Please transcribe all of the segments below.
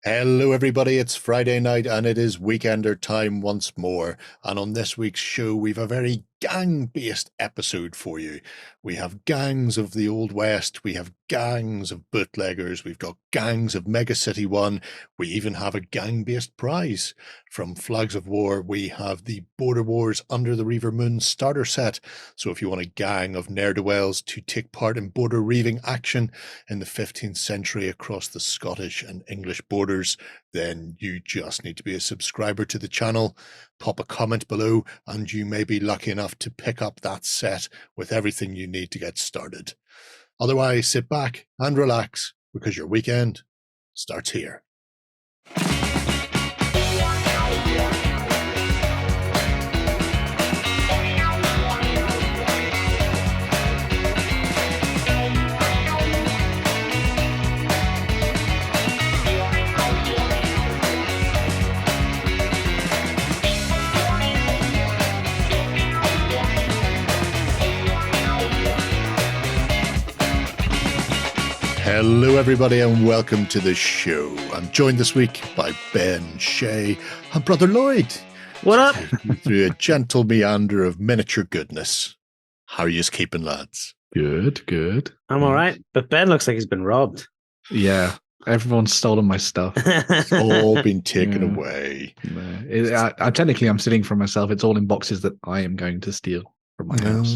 Hello everybody, it's Friday night and it is Weekender time once more. And on this week's show, we've a very gang-based episode for you. We have gangs of the Old West, we have gangs of bootleggers, we've got gangs of Mega City 1, we even have a gang-based prize. From Flags of War, we have the Border Wars Under the Reiver Moon starter set. So if you want a gang of ne'er-do-wells to take part in border reaving action in the 15th century across the Scottish and English borders, then you just need to be a subscriber to the channel, pop a comment below, and you may be lucky enough to pick up that set with everything you need to get started. Otherwise, sit back and relax because your weekend starts here. Hello everybody and welcome to the show. I'm joined this week by Ben, Shay and Brother Lloyd. What up? Through a gentle meander of miniature goodness. How are you keeping, lads? Good. I'm all right, but Ben looks like he's been robbed. Yeah, everyone's stolen my stuff. It's all been taken away. Technically, I'm sitting for myself. It's all in boxes that I am going to steal from my house.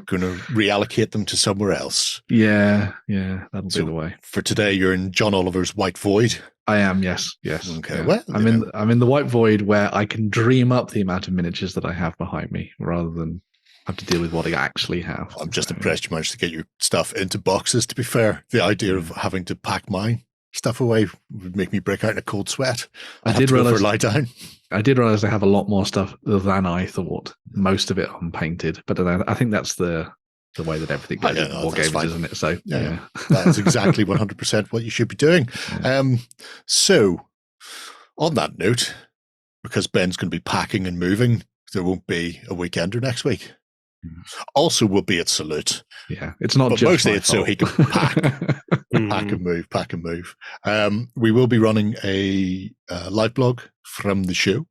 Going to reallocate them to somewhere else. Yeah, that'll be the way. For today, you're in John Oliver's White Void. I am, yes. Okay, yeah. well, I'm in the White Void where I can dream up the amount of miniatures that I have behind me, rather than have to deal with what I actually have. I'm just impressed you managed to get your stuff into boxes. To be fair, the idea of having to pack my stuff away would make me break out in a cold sweat. I did realize lie down. I did realize I have a lot more stuff than I thought. Most of it unpainted, but I think that's the way that everything goes in war games, isn't it? So yeah. That is exactly 100% what you should be doing. Yeah. So on that note, because Ben's going to be packing and moving, there won't be a Weekender next week. Also, we'll be at Salute. Yeah, it's not but just mostly it's so he can pack, pack and move. We will be running a live blog from the show.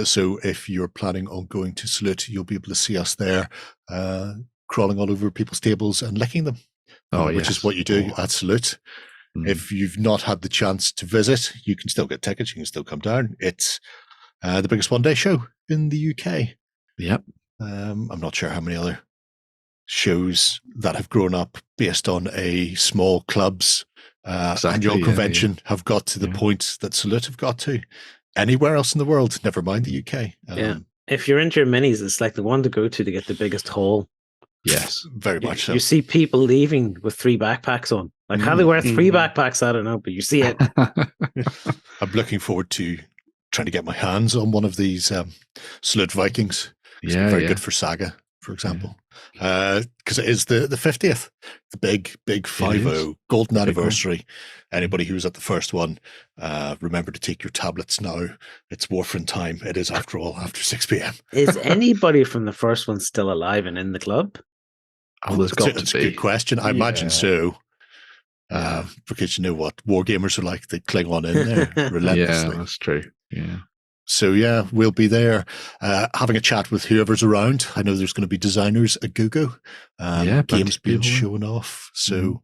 So if you're planning on going to Salute, you'll be able to see us there, crawling all over people's tables and licking them, which is what you do at Salute. If you've not had the chance to visit, you can still get tickets. You can still come down. It's the biggest one-day show in the UK. Yep. I'm not sure how many other shows that have grown up based on a small club's annual convention have got to the point that Salute have got to. Anywhere else in the world, never mind the UK. If you're into your minis, it's like the one to go to get the biggest haul. Yes, very much so. You see people leaving with 3 backpacks on. Like how they wear 3 backpacks, I don't know, but you see it. I'm looking forward to trying to get my hands on one of these Salute Vikings. It's very good for Saga, for example, because it is the 50th, the big 5-0 golden anniversary. Anybody who was at the first one, remember to take your tablets now. It's Warfarin time. It is, after all, after 6 p.m. Is anybody from the first one still alive and in the club? Oh, there's got to be. That's a good question. I imagine so. Because you know what wargamers are like, they cling on in there relentlessly. Yeah, that's true. Yeah. So yeah, we'll be there having a chat with whoever's around. I know there's going to be designers at Google, games being shown off. So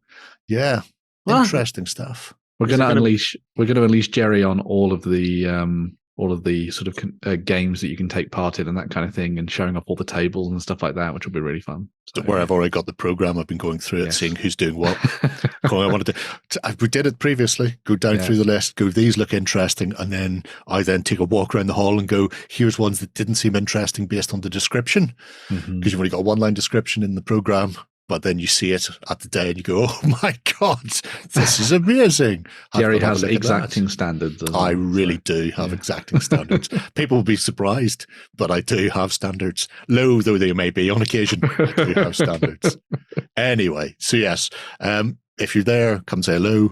interesting stuff. We're going to unleash Jerry on all of the sort of games that you can take part in and that kind of thing, and showing off all the tables and stuff like that, which will be really fun. So, where I've already got the program, I've been going through it, seeing who's doing what. We did it previously. Go down through the list. Go, these look interesting, and then I take a walk around the hall and go, here's ones that didn't seem interesting based on the description, because you've only got a 1-line description in the program. But then you see it at the day and you go, oh my God, this is amazing. Jerry has exacting standards. I really do have exacting standards. People will be surprised, but I do have standards. Low though they may be on occasion, I do have standards. Anyway, so yes, if you're there, come say hello.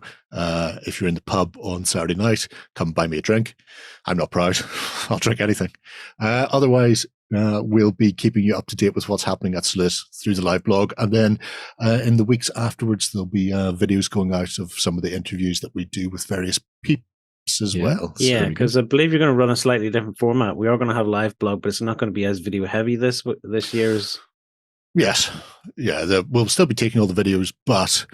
If you're in the pub on Saturday night, come buy me a drink. I'm not proud. I'll drink anything. Otherwise, we'll be keeping you up to date with what's happening at Salute through the live blog. And then in the weeks afterwards, there'll be videos going out of some of the interviews that we do with various peeps as well. Yeah, because I believe you're going to run a slightly different format. We are going to have live blog, but it's not going to be as video heavy this year's. Yes. Yeah, we'll still be taking all the videos, but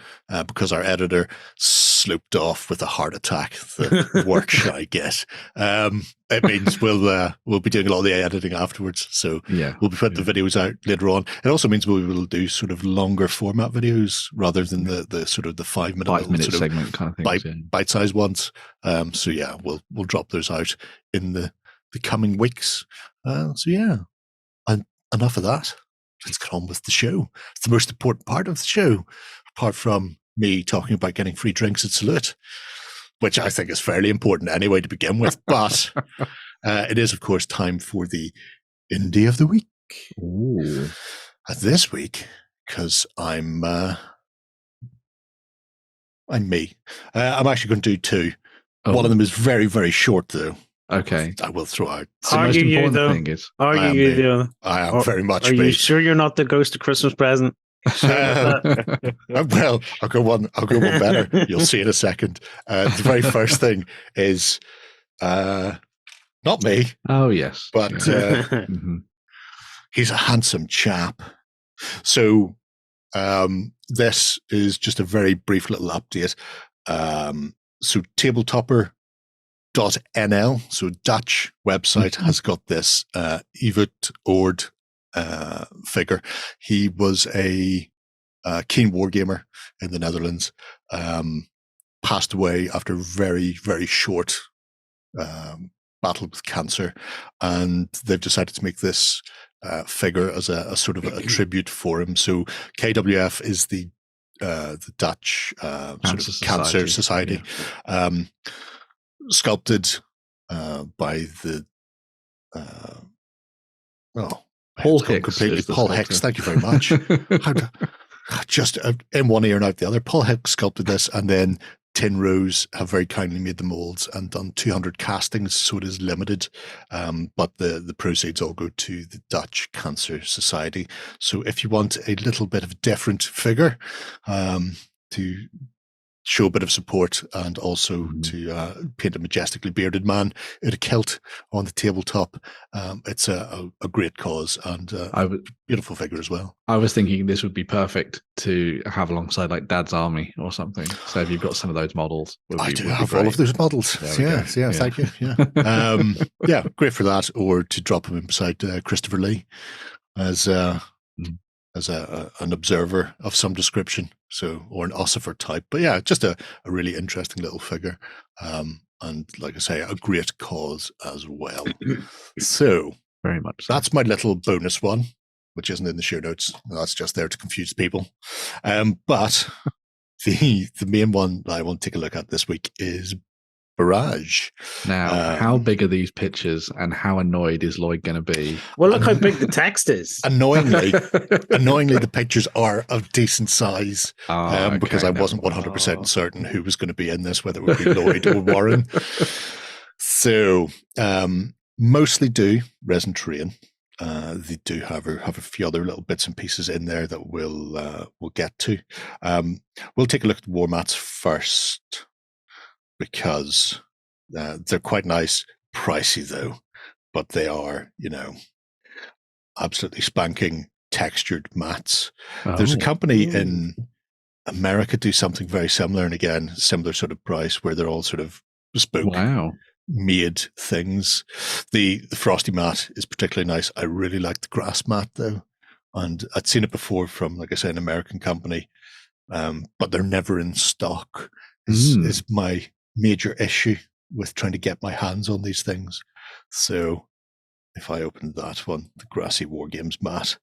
because our editor slooped off with a heart attack, the work I guess, it means we'll be doing a lot of the editing afterwards. So we'll be putting the videos out later on. It also means we will do sort of longer format videos rather than the sort of the 5 minute sort segment of kind of thing, bite-sized ones. So yeah, we'll drop those out in the coming weeks. So yeah, and enough of that. Let's get on with the show. It's the most important part of the show, apart from me talking about getting free drinks at Salute, which I think is fairly important anyway to begin with. But it is, of course, time for the Indie of the Week. Ooh. This week, because I'm me. I'm actually going to do two. Oh. One of them is very, very short, though. Okay. I will throw out. The most important thing is... I am very much Are me. you sure you're not the ghost of Christmas present? Well, I'll go one better. You'll see in a second. The very first thing is not me. Oh, yes. But he's a handsome chap. So this is just a very brief little update. So Tabletopper .nl, so Dutch website, has got this Evert Ord figure. He was a keen wargamer in the Netherlands, passed away after a very, very short battle with cancer, and they've decided to make this figure as a sort of a tribute for him. So KWF is the Dutch sort of Cancer Society. Yeah. Sculpted by the Paul Hicks. Paul Hicks, thank you very much. Just in one ear and out the other. Paul Hicks sculpted this, and then Tin Rose have very kindly made the molds and done 200 castings, so it is limited. But the proceeds all go to the Dutch Cancer Society. So if you want a little bit of a different figure to show a bit of support, and also to paint a majestically bearded man in a kilt on the tabletop, it's a great cause, and a beautiful figure as well. I was thinking this would be perfect to have alongside like Dad's Army or something. So if you've got some of those models, I do have all of those models. Yeah, thank you. Yeah, yeah, great for that, or to drop him in beside Christopher Lee as an observer of some description, so, or an ossifer type. But yeah, just a really interesting little figure, and like I say, a great cause as well. So very much so. That's my little bonus one, which isn't in the show notes. That's just there to confuse people. But the main one that I want to take a look at this week is Barrage. Now, how big are these pictures, and how annoyed is Lloyd going to be? Well, look how big the text is. Annoyingly, the pictures are of decent size, because I wasn't 100% certain who was going to be in this, whether it would be Lloyd or Warren. So, mostly do resin terrain. They do have a few other little bits and pieces in there that we'll get to. We'll take a look at the war mats first, because they're quite nice, pricey though, but they are, absolutely spanking textured mats. There's a company in America do something very similar, and again, similar sort of price, where they're all sort of bespoke, made things. The frosty mat is particularly nice. I really like the grass mat though, and I'd seen it before from, like I say, an American company, but they're never in stock. Is my major issue with trying to get my hands on these things. So if I opened that one, the Grassy War Games mat,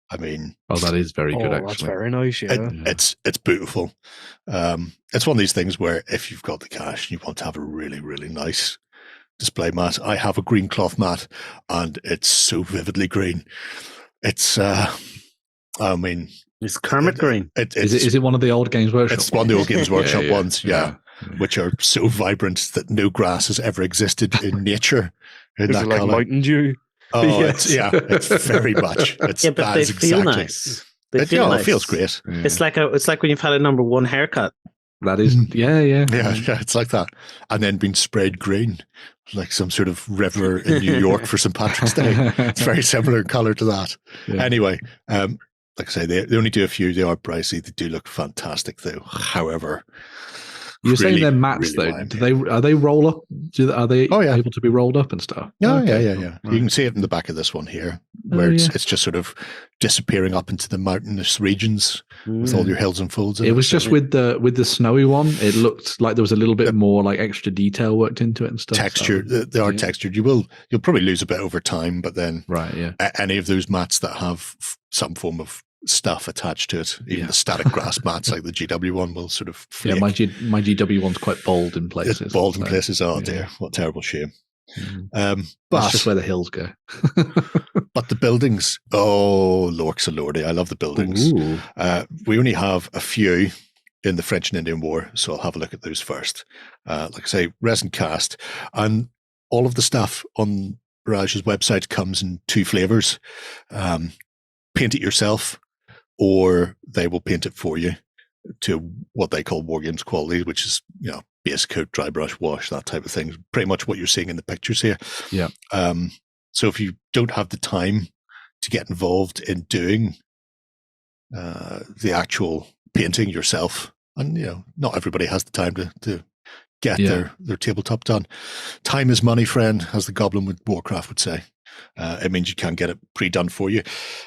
I mean, that is very good. Actually, that's very nice. Yeah, it's beautiful. It's one of these things where if you've got the cash and you want to have a really, really nice display mat, I have a green cloth mat, and it's so vividly green. It's I mean, It's Kermit Green. Is it one of the old Games Workshop? It's one of the old Games Workshop Yeah. ones, which are so vibrant that no grass has ever existed in nature. In Is that it like colour. Mountain Dew? Oh, Yes. it's very much. It's, Yeah, but that they is feel exactly- nice. They feel It nice. feels great. Yeah. It's like when you've had a number one haircut. That is, yeah. Yeah, it's like that. And then being sprayed green, like some sort of river in New York for St. Patrick's Day. It's very similar in colour to that. Yeah. Anyway, like I say, they only do a few. They are pricey. They do look fantastic, though. However, You're saying really, they're mats, really though. Are they roll up? Are they Oh, yeah. able to be rolled up and stuff? Yeah, Okay, yeah. cool. You Right. can see it in the back of this one here, Oh, where yeah. it's just sort of disappearing up into the mountainous regions with all your hills and folds. in It was just with the snowy one. It looked like there was a little bit more like extra detail worked into it and stuff. texture. So, They are yeah. textured. You'll probably lose a bit over time, but then right. Yeah. any of those mats that have some form of stuff attached to it, even Yeah. the static grass mats like the GW one will sort of Yeah. flake. My GW one's quite bold in places. It's bald in so, places. Oh yeah. dear, what a terrible shame. Mm. That's But just where the hills go. but the buildings, oh lorks and lordy, I love the buildings. Ooh. We only have a few in the French and Indian War, so I'll have a look at those first. Like I say, resin cast, and all of the stuff on Barrage's website comes in two flavors. Paint it yourself, or they will paint it for you to what they call War Games quality, which is, base coat, dry brush, wash, that type of thing. Pretty much what you're seeing in the pictures here. Yeah. So if you don't have the time to get involved in doing the actual painting yourself, and not everybody has the time to get their tabletop done. Time is money, friend, as the Goblin with Warcraft would say. It means you can't get it pre-done for you.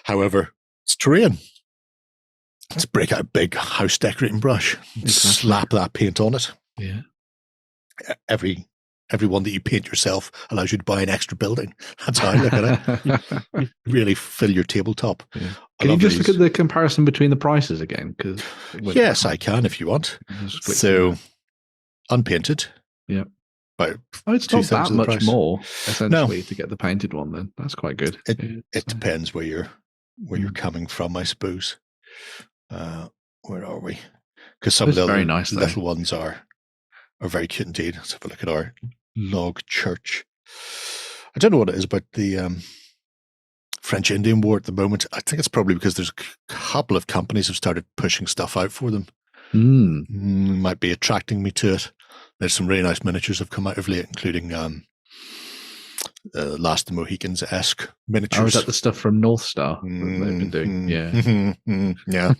However, it's terrain. Let's break out a big house decorating brush, slap that paint on it. Yeah. Every one that you paint yourself allows you to buy an extra building. That's how I look at it. Really fill your tabletop. Yeah. I Can you love just these. look at the comparison between the prices again? Yes, I can if you want. So, unpainted. Yeah. About it's not 2/3 that of the much price. more essentially to get the painted one. Then that's quite good. It depends where you're coming from, I suppose. Where are we? Because some of the very other nice, though. little ones are very cute indeed. Let's have a look at our log church. I don't know what it is about the French Indian War at the moment. I think it's probably because there's a couple of companies have started pushing stuff out for them. Might be attracting me to it. There's some really nice miniatures have come out of late, including Last of the Mohicans-esque miniatures. Oh, is that the stuff from North Star that they've been doing? Yeah. Yeah.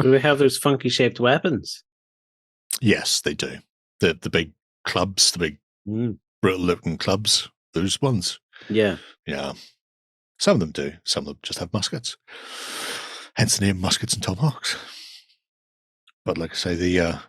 Do they have those funky shaped weapons? Yes, they do. The big clubs, the big brutal looking clubs, those ones. Yeah. Yeah. Some of them do. Some of them just have muskets. Hence the name Muskets and Tomahawks. But like I say, the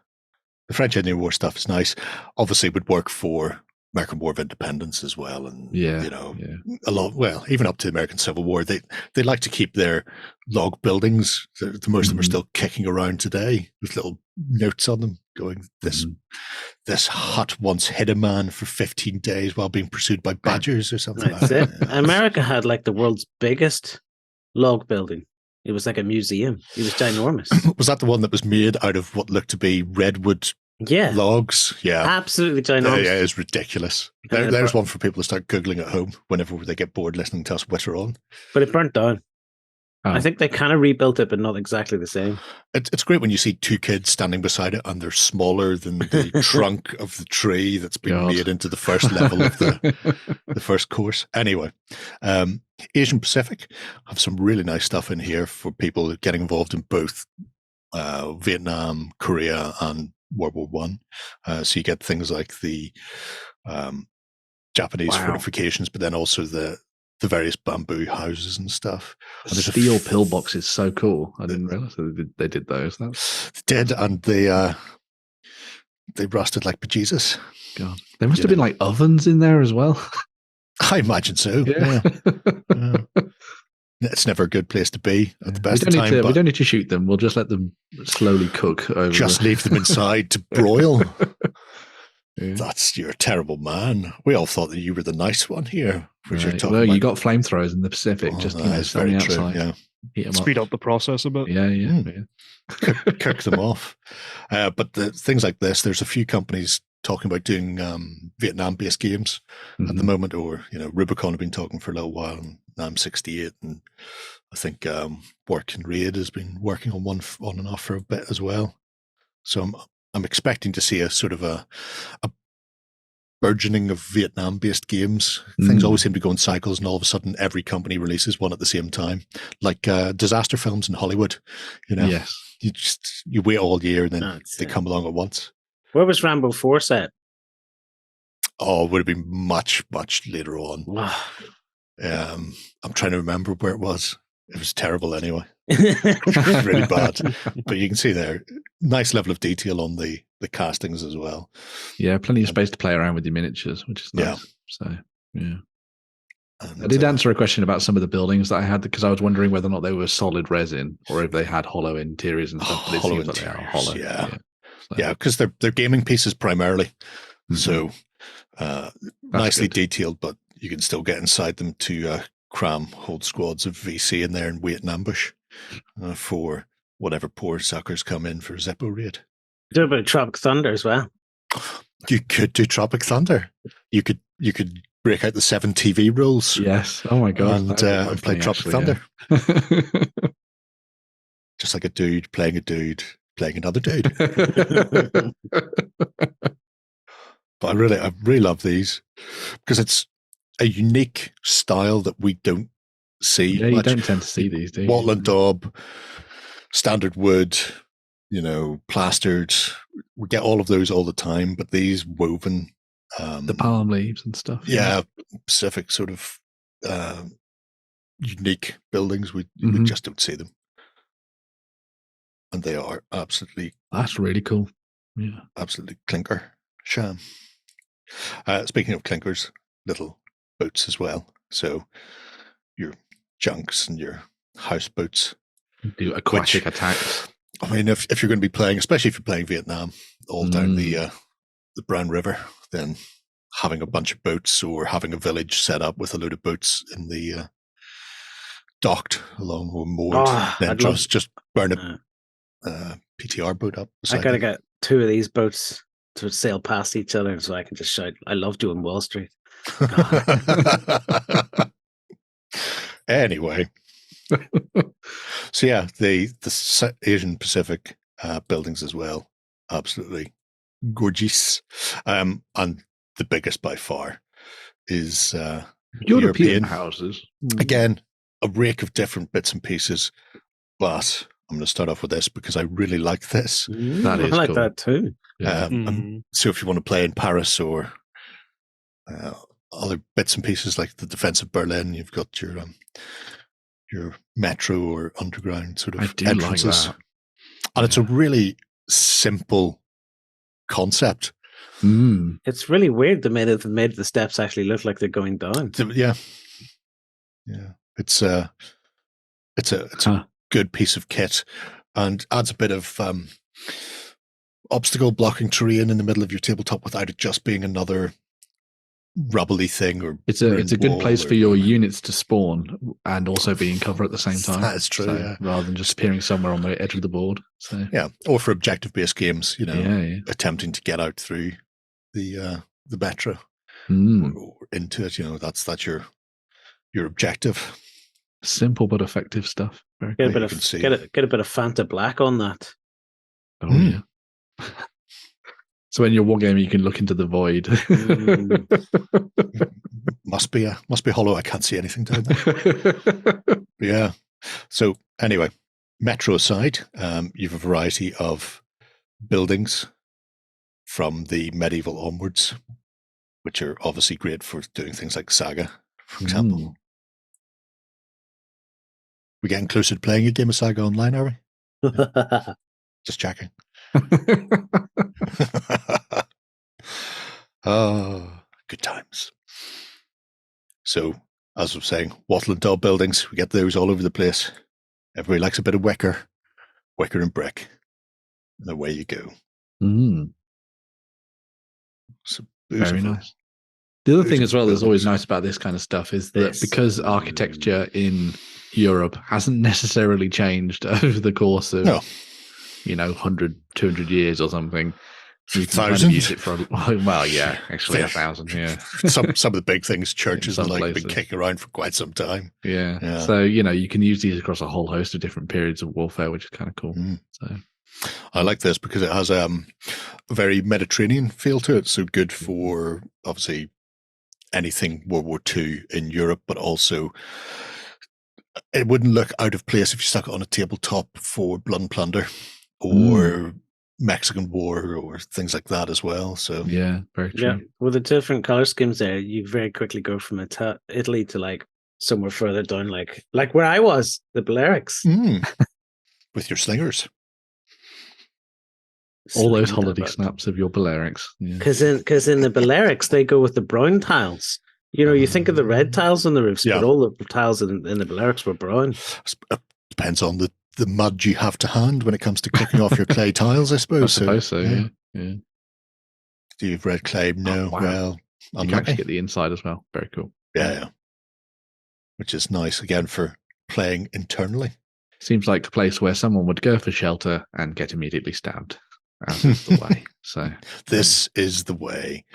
French Indian War stuff is nice. Obviously it would work for American War of Independence as well. And a lot, well, even up to the American Civil War, they like to keep their log buildings. The most of them are still kicking around today with little notes on them going, this hut once hid a man for 15 days while being pursued by badgers or something That's like it. that. America had like the world's biggest log building. It was like a museum. It was ginormous. Was that the one that was made out of what looked to be redwood logs? Yeah. Absolutely ginormous. Yeah, it's ridiculous. There's one for people to start Googling at home whenever they get bored listening to us witter on. But it burnt down. Oh. I think they kind of rebuilt it, but not exactly the same. It's great when you see two kids standing beside it and they're smaller than the trunk of the tree that's been made into the first level of the first course. Anyway, Asian Pacific have some really nice stuff in here for people getting involved in both Vietnam, Korea, and World War One. So you get things like the Japanese fortifications, but then also the various bamboo houses and stuff. And the steel pillbox is so cool. I didn't realize they did those. They did, and they rusted like bejesus. God, there must have been like ovens in there as well. I imagine so. Yeah. It's never a good place to be at the best of time. We don't need to shoot them. We'll just let them slowly cook over. Just leave them inside to broil. You're a terrible man. We all thought that you were the nice one here. Right. Well, you got flamethrowers in the Pacific. Just that's very true. Yeah. Heat 'em Speed up the process a bit. Yeah. Cook them off. But things like this, there's a few companies talking about doing Vietnam-based games at the moment, or Rubicon have been talking for a little while, and I'm 68, and I think Work and Raid has been working on one on and off for a bit as well. So I'm expecting to see a sort of a burgeoning of Vietnam-based games. Things always seem to go in cycles, and all of a sudden every company releases one at the same time, like disaster films in Hollywood. Yes. You wait all year, and then they come along at once. Where was Rambo 4 set? Oh, it would have been much, much later on. I'm trying to remember where it was. It was terrible anyway. Really bad. But you can see there, nice level of detail on the castings as well. Yeah, plenty of space to play around with your miniatures, which is nice. Yeah. So, yeah. And, I did answer a question about some of the buildings that I had, because I was wondering whether or not they were solid resin or if they had hollow interiors and stuff. But it hollow seems like they are hollow. Yeah. So, Yeah, because they're gaming pieces primarily. So nicely good. detailed, but you can still get inside them to cram whole squads of VC in there and wait in ambush for whatever poor suckers come in for Zippo raid. Do a bit of Tropic Thunder as well. You could do Tropic Thunder. You could break out the 7 TV rules. Yes. Oh my god. And play Tropic Thunder. Yeah. Just like a dude playing another dude. But I really love these because it's a unique style that we don't see. Yeah, you much. don't tend to see these, do you? Wattle and daub, standard wood, plastered. We get all of those all the time, but these woven, the palm leaves and stuff. Yeah, Pacific sort of unique buildings. We just don't see them, and they are absolutely. That's really cool. Yeah, absolutely clinker sham. Speaking of clinkers, little boats as well. So your junks and your houseboats do aquatic attacks. I mean, if you're going to be playing, especially if you're playing Vietnam, all down the Brown River, then having a bunch of boats or having a village set up with a load of boats in the docked along or moored, then just burn a PTR boat up. I gotta get 2 of these boats to sail past each other so I can just shout, I love doing Wall Street. Anyway. So yeah, the Asian Pacific buildings as well, absolutely gorgeous. And the biggest by far is European houses. Again, a rake of different bits and pieces, but I'm going to start off with this because I really like this. That is I like cool. that too. So if you want to play in Paris or other bits and pieces like the Defense of Berlin, you've got your metro or underground sort of entrances. Like that. And it's a really simple concept. It's really weird they made the steps actually look like they're going down. Yeah. It's a good piece of kit and adds a bit of obstacle blocking terrain in the middle of your tabletop without it just being another rubbly thing. Or it's a good place for your units to spawn and also be in cover at the same time. That's true. So, rather than just appearing somewhere on the edge of the board. So yeah, or for objective-based games, attempting to get out through the metro or into it. That's your objective. Simple but effective stuff. Very get a bit of Fanta Black on that. Oh yeah. So when you're wargaming, you can look into the void. Must be hollow. I can't see anything down there. Yeah. So anyway, metro aside, you have a variety of buildings from the medieval onwards, which are obviously great for doing things like Saga, for example. We're getting closer to playing a game of Saga online, are we? Yeah. Just checking. Oh, good times. So, as I was saying, wattle and daub buildings, we get those all over the place. Everybody likes a bit of wicker and brick. And away you go. So very nice. The other thing as well that's always nice about this kind of stuff is that because architecture in Europe hasn't necessarily changed over the course of, 100, 200 years or something. You can kind of use it for, well, yeah, actually 1,000, yeah. some of the big things, churches and like, have been places. kicking around for quite some time. Yeah. So, you can use these across a whole host of different periods of warfare, which is kind of cool. So I like this because it has a very Mediterranean feel to it. So good for, obviously, anything World War II in Europe, but also it wouldn't look out of place if you stuck it on a tabletop for Blood and Plunder or Mexican War or things like that as well. So yeah, very true. Yeah, with the different color schemes there, you very quickly go from Italy to like somewhere further down, like where I was, the Balearics. With your slingers. All those holiday snaps of your Balearics. Because in the Balearics, they go with the brown tiles. You think of the red tiles on the roofs, but all the tiles in the Balearics were brown. Depends on the mud you have to hand when it comes to kicking off your clay tiles, I suppose. I suppose so, yeah. Do you have red clay? No. Wow. Well, you can actually get the inside as well. Very cool. Yeah. Which is nice, again, for playing internally. Seems like a place where someone would go for shelter and get immediately stabbed. As is the way. So this is the way.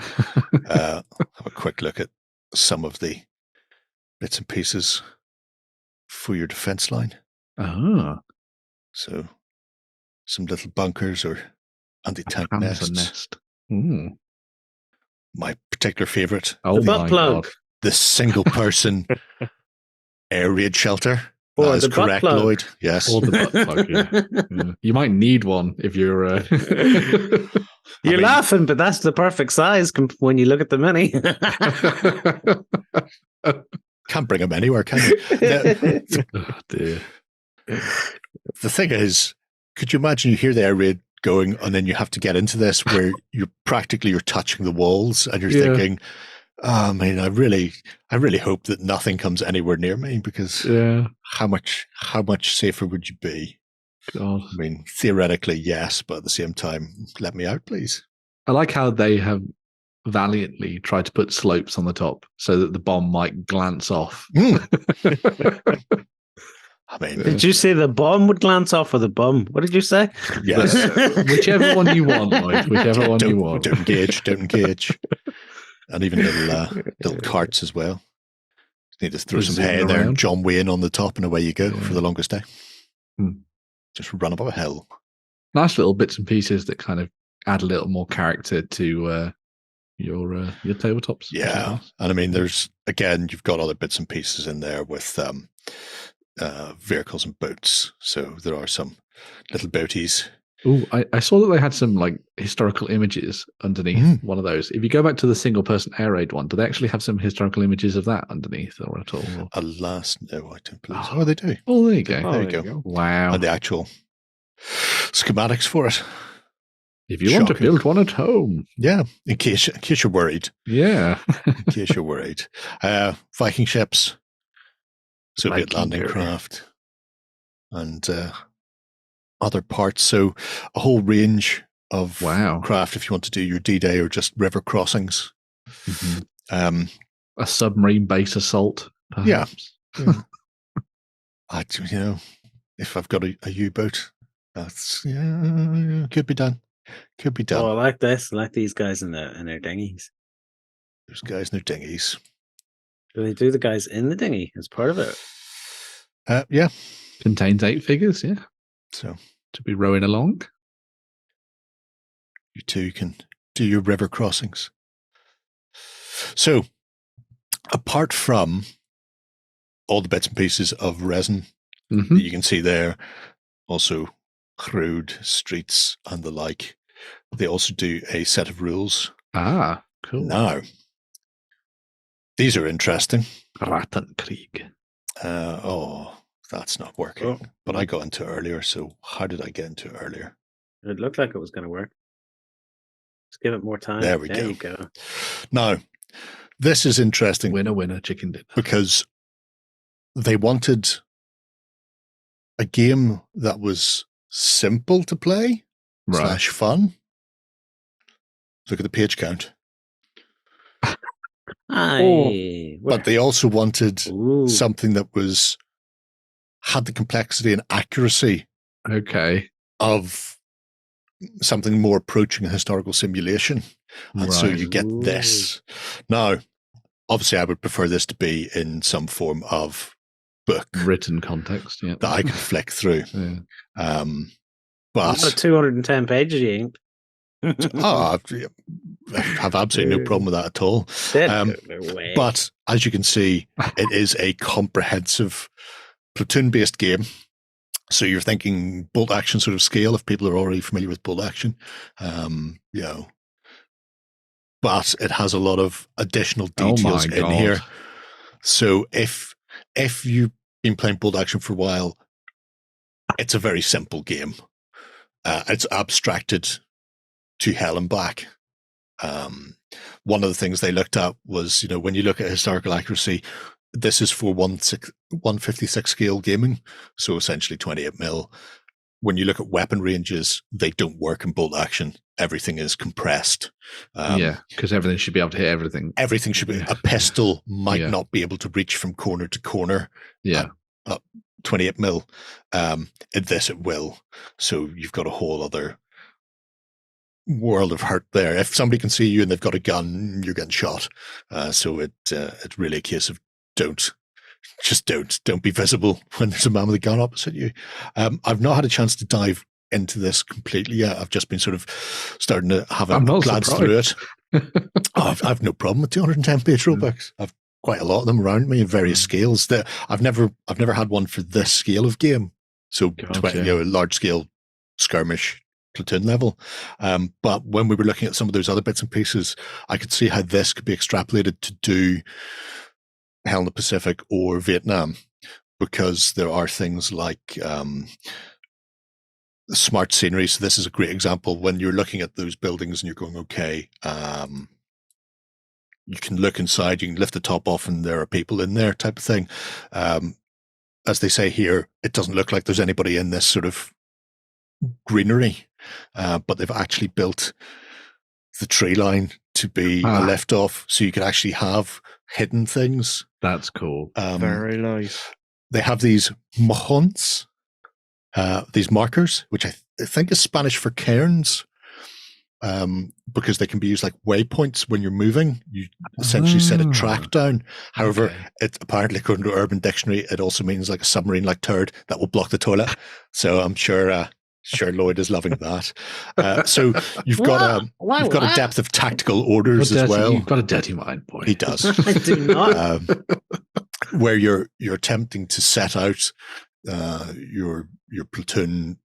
Have a quick look at some of the bits and pieces for your defense line. So some little bunkers or anti-tank nests. Nest. My particular favorite. The butt plug. God, the single person air raid shelter. Or that is correct, Lloyd. Yes. Or the butt plug, yeah. You might need one if you're... You're laughing, but that's the perfect size when you look at the mini. Can't bring them anywhere, can you? Oh, dear. The thing is, could you imagine you hear the air raid going and then you have to get into this where you're touching the walls and you're thinking, oh, man, I really hope that nothing comes anywhere near me, because how much safer would you be? God. I mean, theoretically, yes, but at the same time, let me out, please. I like how they have valiantly tried to put slopes on the top so that the bomb might glance off. I mean, did you say the bomb would glance off or the bum? What did you say? Yes. Whichever one you want, Lloyd. Whichever one you want. Don't engage. And even little carts as well. You need to throw some hay in there and John Wayne on the top, and away you go for the longest day. Just run up a hill. Nice little bits and pieces that kind of add a little more character to your tabletops. Yeah, nice. And I mean, you've got other bits and pieces in there with vehicles and boats. So there are some little boaties. Oh, I saw that they had some like historical images underneath one of those. If you go back to the single person air raid one, do they actually have some historical images of that underneath or at all? Alas, no, I don't believe so. Oh, they do. Oh, there you go. There you go. Wow. And the actual schematics for it. If you want to build one at home. Yeah, in case you're worried. Yeah. In case you're worried. Viking ships, Soviet landing craft, and other parts. So a whole range of craft if you want to do your D-Day or just river crossings. A submarine base assault, perhaps. Yeah. If I've got a U-boat, that's could be done. Could be done. Oh, I like this. I like these guys in their dinghies. Those guys in their dinghies. Do they do the guys in the dinghy as part of it? Yeah. Contains 8 figures, yeah. So to be rowing along. You too can do your river crossings. So apart from all the bits and pieces of resin that you can see there, also crude streets and the like, they also do a set of rules. Ah, cool. Now, these are interesting. Rattenkrieg. That's not working. But I got into it earlier, so how did I get into it earlier? It looked like it was going to work. Let's give it more time. There you go. Now, this is interesting. Winner, chicken dinner. Because they wanted a game that was simple to play / fun. Look at the page count. But they also wanted something that was had the complexity and accuracy of something more approaching a historical simulation. And so you get this. Now, obviously, I would prefer this to be in some form of book. Written context, that I can flick through. But 210 pages, you ain't. I have absolutely no problem with that at all. But as you can see, it is a comprehensive platoon-based game. So you're thinking bolt action sort of scale, if people are already familiar with bolt action. But it has a lot of additional details in here. So if you've been playing bolt action for a while, it's a very simple game. It's abstracted to hell and back. One of the things they looked at was, when you look at historical accuracy, this is for 156 scale gaming, so essentially 28 mil. When you look at weapon ranges, they don't work in bolt action. Everything is compressed. Because everything should be able to hit everything. Everything should be. A pistol might not be able to reach from corner to corner. 28 mil. This it will. So you've got a whole other world of hurt there. If somebody can see you and they've got a gun, you're getting shot. So it's really a case of don't be visible when there's a man with a gun opposite you. I've not had a chance to dive into this completely yet. I've just been sort of starting to have a glance through it. I've no problem with 210 page rulebooks. I've quite a lot of them around me in various scales. That I've never had one for this scale of game. So large scale skirmish platoon level. But when we were looking at some of those other bits and pieces, I could see how this could be extrapolated to do Hell in the Pacific or Vietnam, because there are things like smart scenery. So this is a great example. When you're looking at those buildings and you're going, okay, you can look inside, you can lift the top off and there are people in there type of thing. As they say here, it doesn't look like there's anybody in this sort of greenery, but they've actually built the tree line to be a lift off, so you can actually have hidden things. That's cool. Very nice. They have these mojons, these markers, which I think is Spanish for cairns, because they can be used like waypoints when you're moving. You essentially set a track down. However, it apparently, according to Urban Dictionary, it also means like a submarine-like turd that will block the toilet. So I'm sure Lloyd is loving that. So you've got a depth of tactical orders as well. You've got a dirty mind, boy. He does. I do not. Where you're attempting to set out your platoon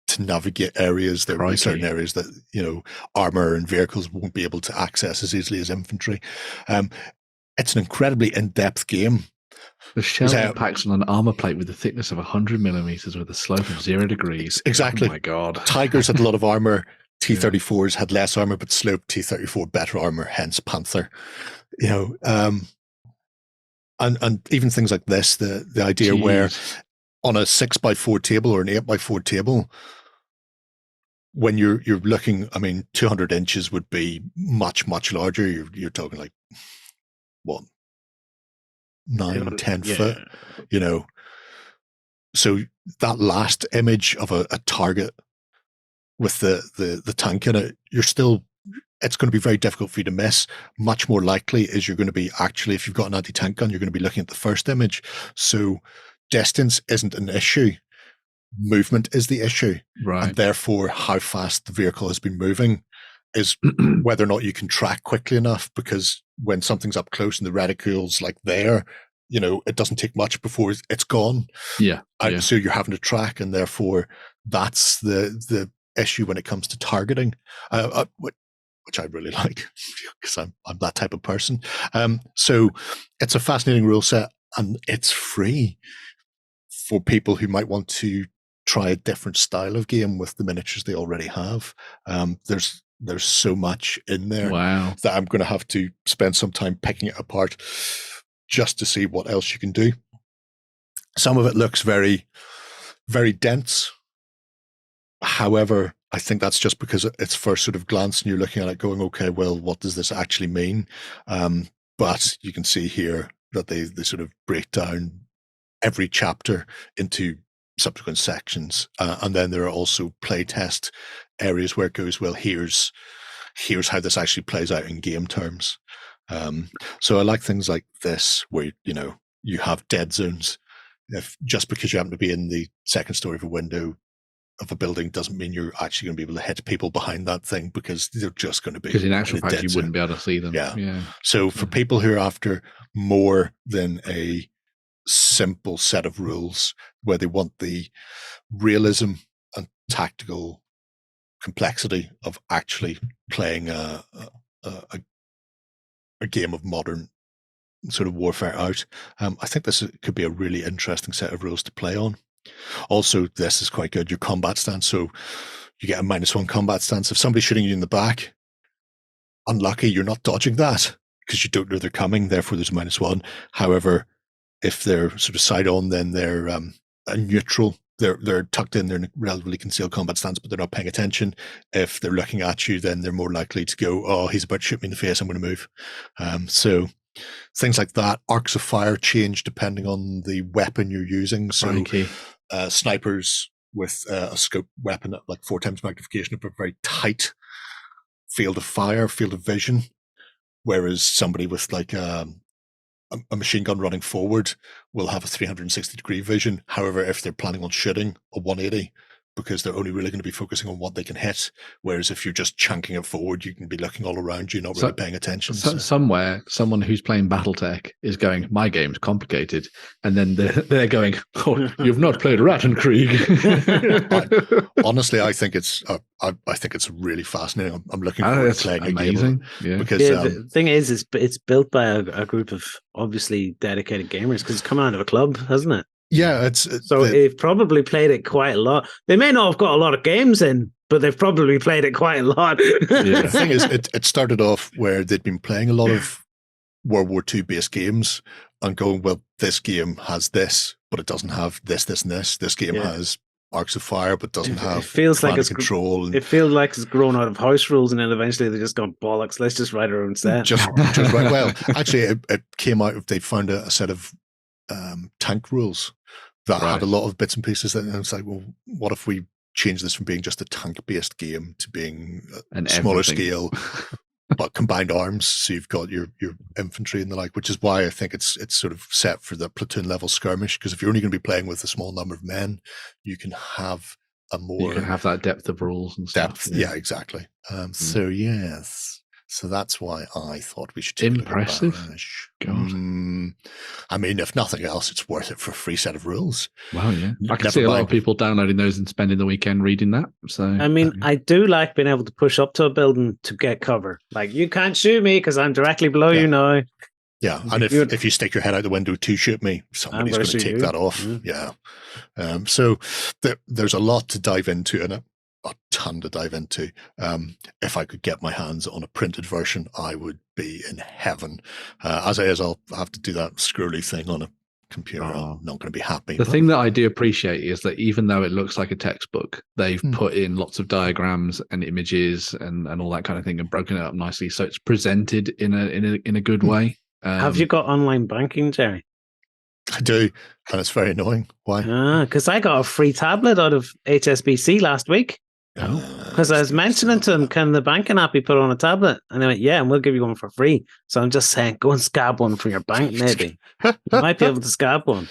to navigate areas. There will be certain areas that armor and vehicles won't be able to access as easily as infantry. It's an incredibly in-depth game. The shell impacts on an armor plate with a thickness of 100 millimeters with a slope of 0 degrees. Exactly. Oh my God. Tigers had a lot of armor. T-34s had less armor, but slope. T-34 better armor, hence Panther. And even things like this, the idea where on a 6x4 table or an 8x4 table, when you're looking, 200 inches would be much, much larger. You're talking like, what, 9, 10 foot, So that last image of a target with the tank in it, it's going to be very difficult for you to miss. Much more likely is you're going to be actually, if you've got an anti-tank gun, you're going to be looking at the first image. So distance isn't an issue. Movement is the issue. Right. And therefore, how fast the vehicle has been moving is whether or not you can track quickly enough, because when something's up close and the reticule's like there, it doesn't take much before it's gone. So you're having to track, and therefore that's the issue when it comes to targeting, which I really like, because I'm that type of person. So it's a fascinating rule set, and it's free for people who might want to try a different style of game with the miniatures they already have. There's so much in there that I'm going to have to spend some time picking it apart just to see what else you can do. Some of it looks very, very dense. However, I think that's just because it's first sort of glance and you're looking at it going, okay, well, what does this actually mean? But you can see here that they sort of break down every chapter into subsequent sections, and then there are also playtest areas where it goes, well, here's how this actually plays out in game terms. So I like things like this, where you have dead zones. If just because you happen to be in the second story of a window of a building doesn't mean you're actually going to be able to hit people behind that thing, because they're just going to be, because in actual fact you wouldn't be able to see them. Yeah. So for people who are after more than a simple set of rules, where they want the realism and tactical complexity of actually playing a game of modern sort of warfare out, I think this could be a really interesting set of rules to play on. Also, this is quite good, your combat stance. So you get a -1 combat stance. If somebody's shooting you in the back, unlucky, you're not dodging that because you don't know they're coming, therefore there's a -1. However, if they're sort of side on, then they're a neutral. They're tucked in, they're in a relatively concealed combat stance, but they're not paying attention. If they're looking at you, then they're more likely to go, oh, he's about to shoot me in the face, I'm going to move. So things like that. Arcs of fire change depending on the weapon you're using. So snipers with a scope weapon at like 4 times magnification have a very tight field of fire, field of vision, whereas somebody with like a machine gun running forward will have a 360-degree vision. However, if they're planning on shooting, a 180, because they're only really going to be focusing on what they can hit. Whereas if you're just chunking it forward, you can be looking all around you, not really paying attention. Somewhere, someone who's playing BattleTech is going, my game's complicated. And then they're going, oh, you've not played Rattenkrieg. Honestly, I think it's really fascinating. I'm looking forward to playing amazing. A game. Because the thing is it's built by a group of obviously dedicated gamers, because it's come out of a club, hasn't it? Yeah, they've probably played it quite a lot. They may not have got a lot of games in, but they've probably played it quite a lot. The thing is, it started off where they'd been playing a lot of World War II based games and going, well, this game has this, but it doesn't have this, and this. This game has arcs of fire, but doesn't have control. It feels like it's grown out of house rules, and then eventually they just gone, bollocks, let's just write our own set. Just right. Well, actually, it came out of, they found a set of tank rules that had a lot of bits and pieces, and it's like, well, what if we change this from being just a tank-based game to being a smaller scale, but combined arms, so you've got your infantry and the like, which is why I think it's sort of set for the platoon level skirmish, because if you're only going to be playing with a small number of men, you can have you can have that depth of rules and stuff. Yeah, exactly. So yes. So that's why I thought we should take impressive. God. I mean, if nothing else, it's worth it for a free set of rules. Well, yeah. I can see a lot of people downloading those and spending the weekend reading that. So I mean, I do like being able to push up to a building to get cover. Like, you can't shoot me because I'm directly below you now. Yeah, and if you stick your head out the window to shoot me, somebody's going to take that off. Yeah. So there's a lot to dive into in it. A ton to dive into. If I could get my hands on a printed version, I would be in heaven. As it is, I'll have to do that scrolly thing on a computer. I'm not going to be happy. The thing that I do appreciate is that even though it looks like a textbook, they've put in lots of diagrams and images and all that kind of thing and broken it up nicely, so it's presented in a good way. Have you got online banking, Jerry? I do, and it's very annoying. Why? Because I got a free tablet out of HSBC last week. Because I was mentioning to them, can the banking app be put on a tablet? And they went, yeah, and we'll give you one for free. So I'm just saying, go and scab one for your bank, maybe. You might be able to scab one.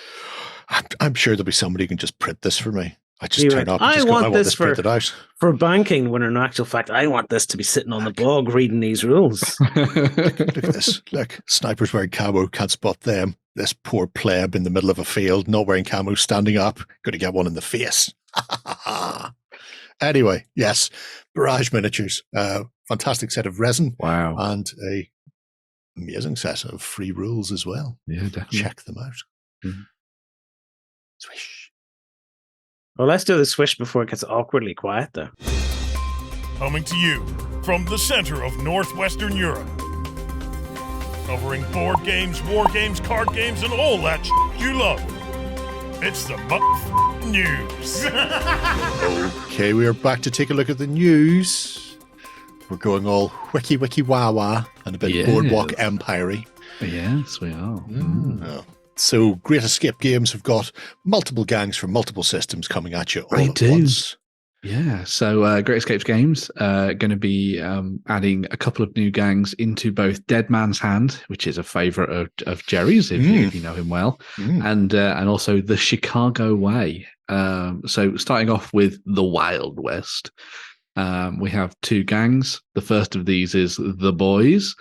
I'm sure there'll be somebody who can just print this for me. I just turn up and I want this printed out. For banking, when in actual fact, I want this to be sitting on the blog reading these rules. Look at this. Look, snipers wearing camo, can't spot them. This poor pleb in the middle of a field, not wearing camo, standing up, going to get one in the face. Anyway, yes, Barrage Miniatures, fantastic set of resin. Wow. And a amazing set of free rules as well. Yeah, definitely. Check them out. Mm-hmm. Swish. Well, let's do the swish before it gets awkwardly quiet, though. Coming to you from the center of Northwestern Europe. Covering board games, war games, card games, and all that you love. It's the news. Okay, we are back to take a look at the news. We're going all wiki wah wah and a bit boardwalk empire-y. Yes, we are. Oh. So Great Escape Games have got multiple gangs from multiple systems coming at you all They at do. once. Yeah, so Great Escapes Games going to be adding a couple of new gangs into both Dead Man's Hand, which is a favourite of Jerry's, if you know him well, and also the Chicago Way. So starting off with the Wild West, we have two gangs. The first of these is the Boys.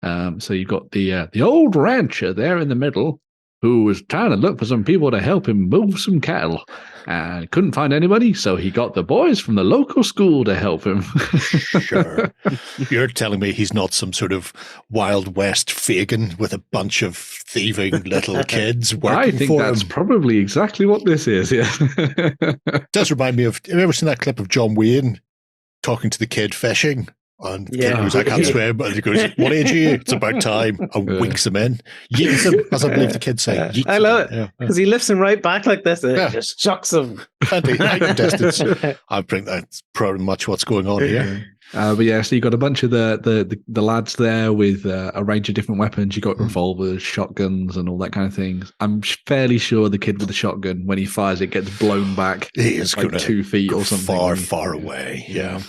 So you've got the old rancher there in the middle, who was trying to look for some people to help him move some cattle and couldn't find anybody, so he got the boys from the local school to help him. Sure. You're telling me he's not some sort of Wild West Fagin with a bunch of thieving little kids working for him? I think that's probably exactly what this is, yeah. It does remind me of, have you ever seen that clip of John Wayne talking to the kid fishing? And the kid goes, I can't swim. And he goes, what age are you? It's about time. And winks him in. Yeets him, as I believe the kids say. I love it. Because he lifts him right back like this and it just shocks him. Distance. I think that's pretty much what's going on here. But yeah, so you got a bunch of the lads there with a range of different weapons. You got revolvers, shotguns, and all that kind of thing. I'm fairly sure the kid with the shotgun, when he fires it, gets blown back. He is like 2 feet or something. Far away. Yeah.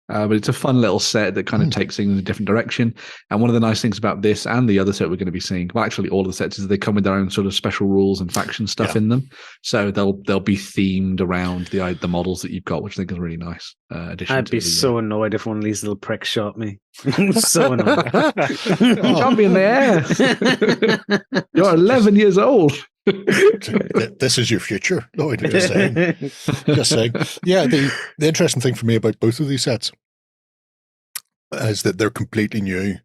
But it's a fun little set that kind of takes things in a different direction. And one of the nice things about this and the other set we're going to be seeing, well, actually all of the sets, is they come with their own sort of special rules and faction stuff in them. So they'll be themed around the models that you've got, which I think is a really nice addition. I'd be so annoyed if one of these little pricks shot me. So annoyed. Shot me in the air. You're 11 years old. This is your future, Lloyd. Just saying. Yeah, the interesting thing for me about both of these sets is that they're completely new.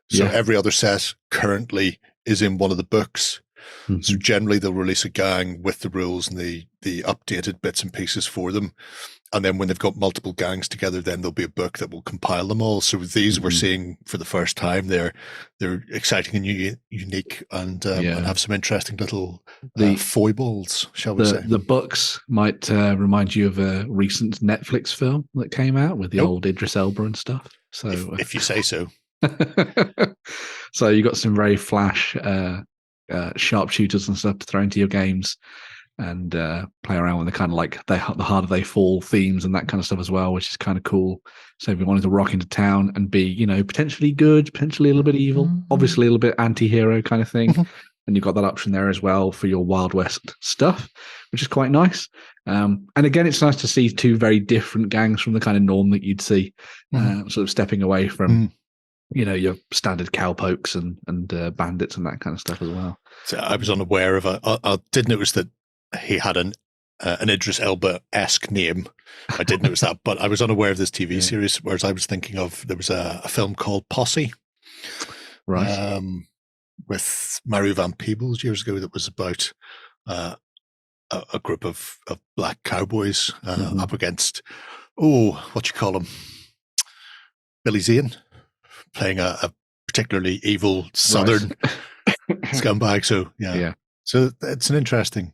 So every other set currently is in one of the books. Mm-hmm. So generally they'll release a gang with the rules and the updated bits and pieces for them. And then when they've got multiple gangs together, then there'll be a book that will compile them all. So these we're seeing for the first time. They're exciting and unique and have some interesting little foibles, shall we say. The books might remind you of a recent Netflix film that came out with the old Idris Elba and stuff. So if you say so. So you got some very flash sharpshooters and stuff to throw into your games. And play around with the kind of like the harder they fall themes and that kind of stuff as well, which is kind of cool. So if you wanted to rock into town and be, potentially good, potentially a little bit evil, obviously a little bit anti-hero kind of thing. And you've got that option there as well for your Wild West stuff, which is quite nice. And again, it's nice to see two very different gangs from the kind of norm that you'd see, sort of stepping away from, your standard cowpokes and bandits and that kind of stuff as well. So I was unaware of I did notice that he had an Idris Elba-esque name. I did notice that, but I was unaware of this TV series, whereas I was thinking of, there was a film called Posse. Right. With Mario Van Peebles years ago that was about a group of black cowboys up against, what you call him? Billy Zane, playing a particularly evil Southern scumbag. So, So it's an interesting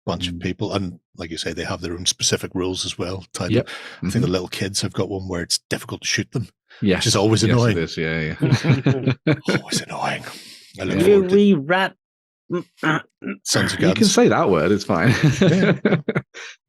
bunch of people, and like you say, they have their own specific rules as well. I think the little kids have got one where it's difficult to shoot them, which is always annoying. It is, Always annoying. I look You forward to wee rat. Sons of You Guns. can say that word; it's fine.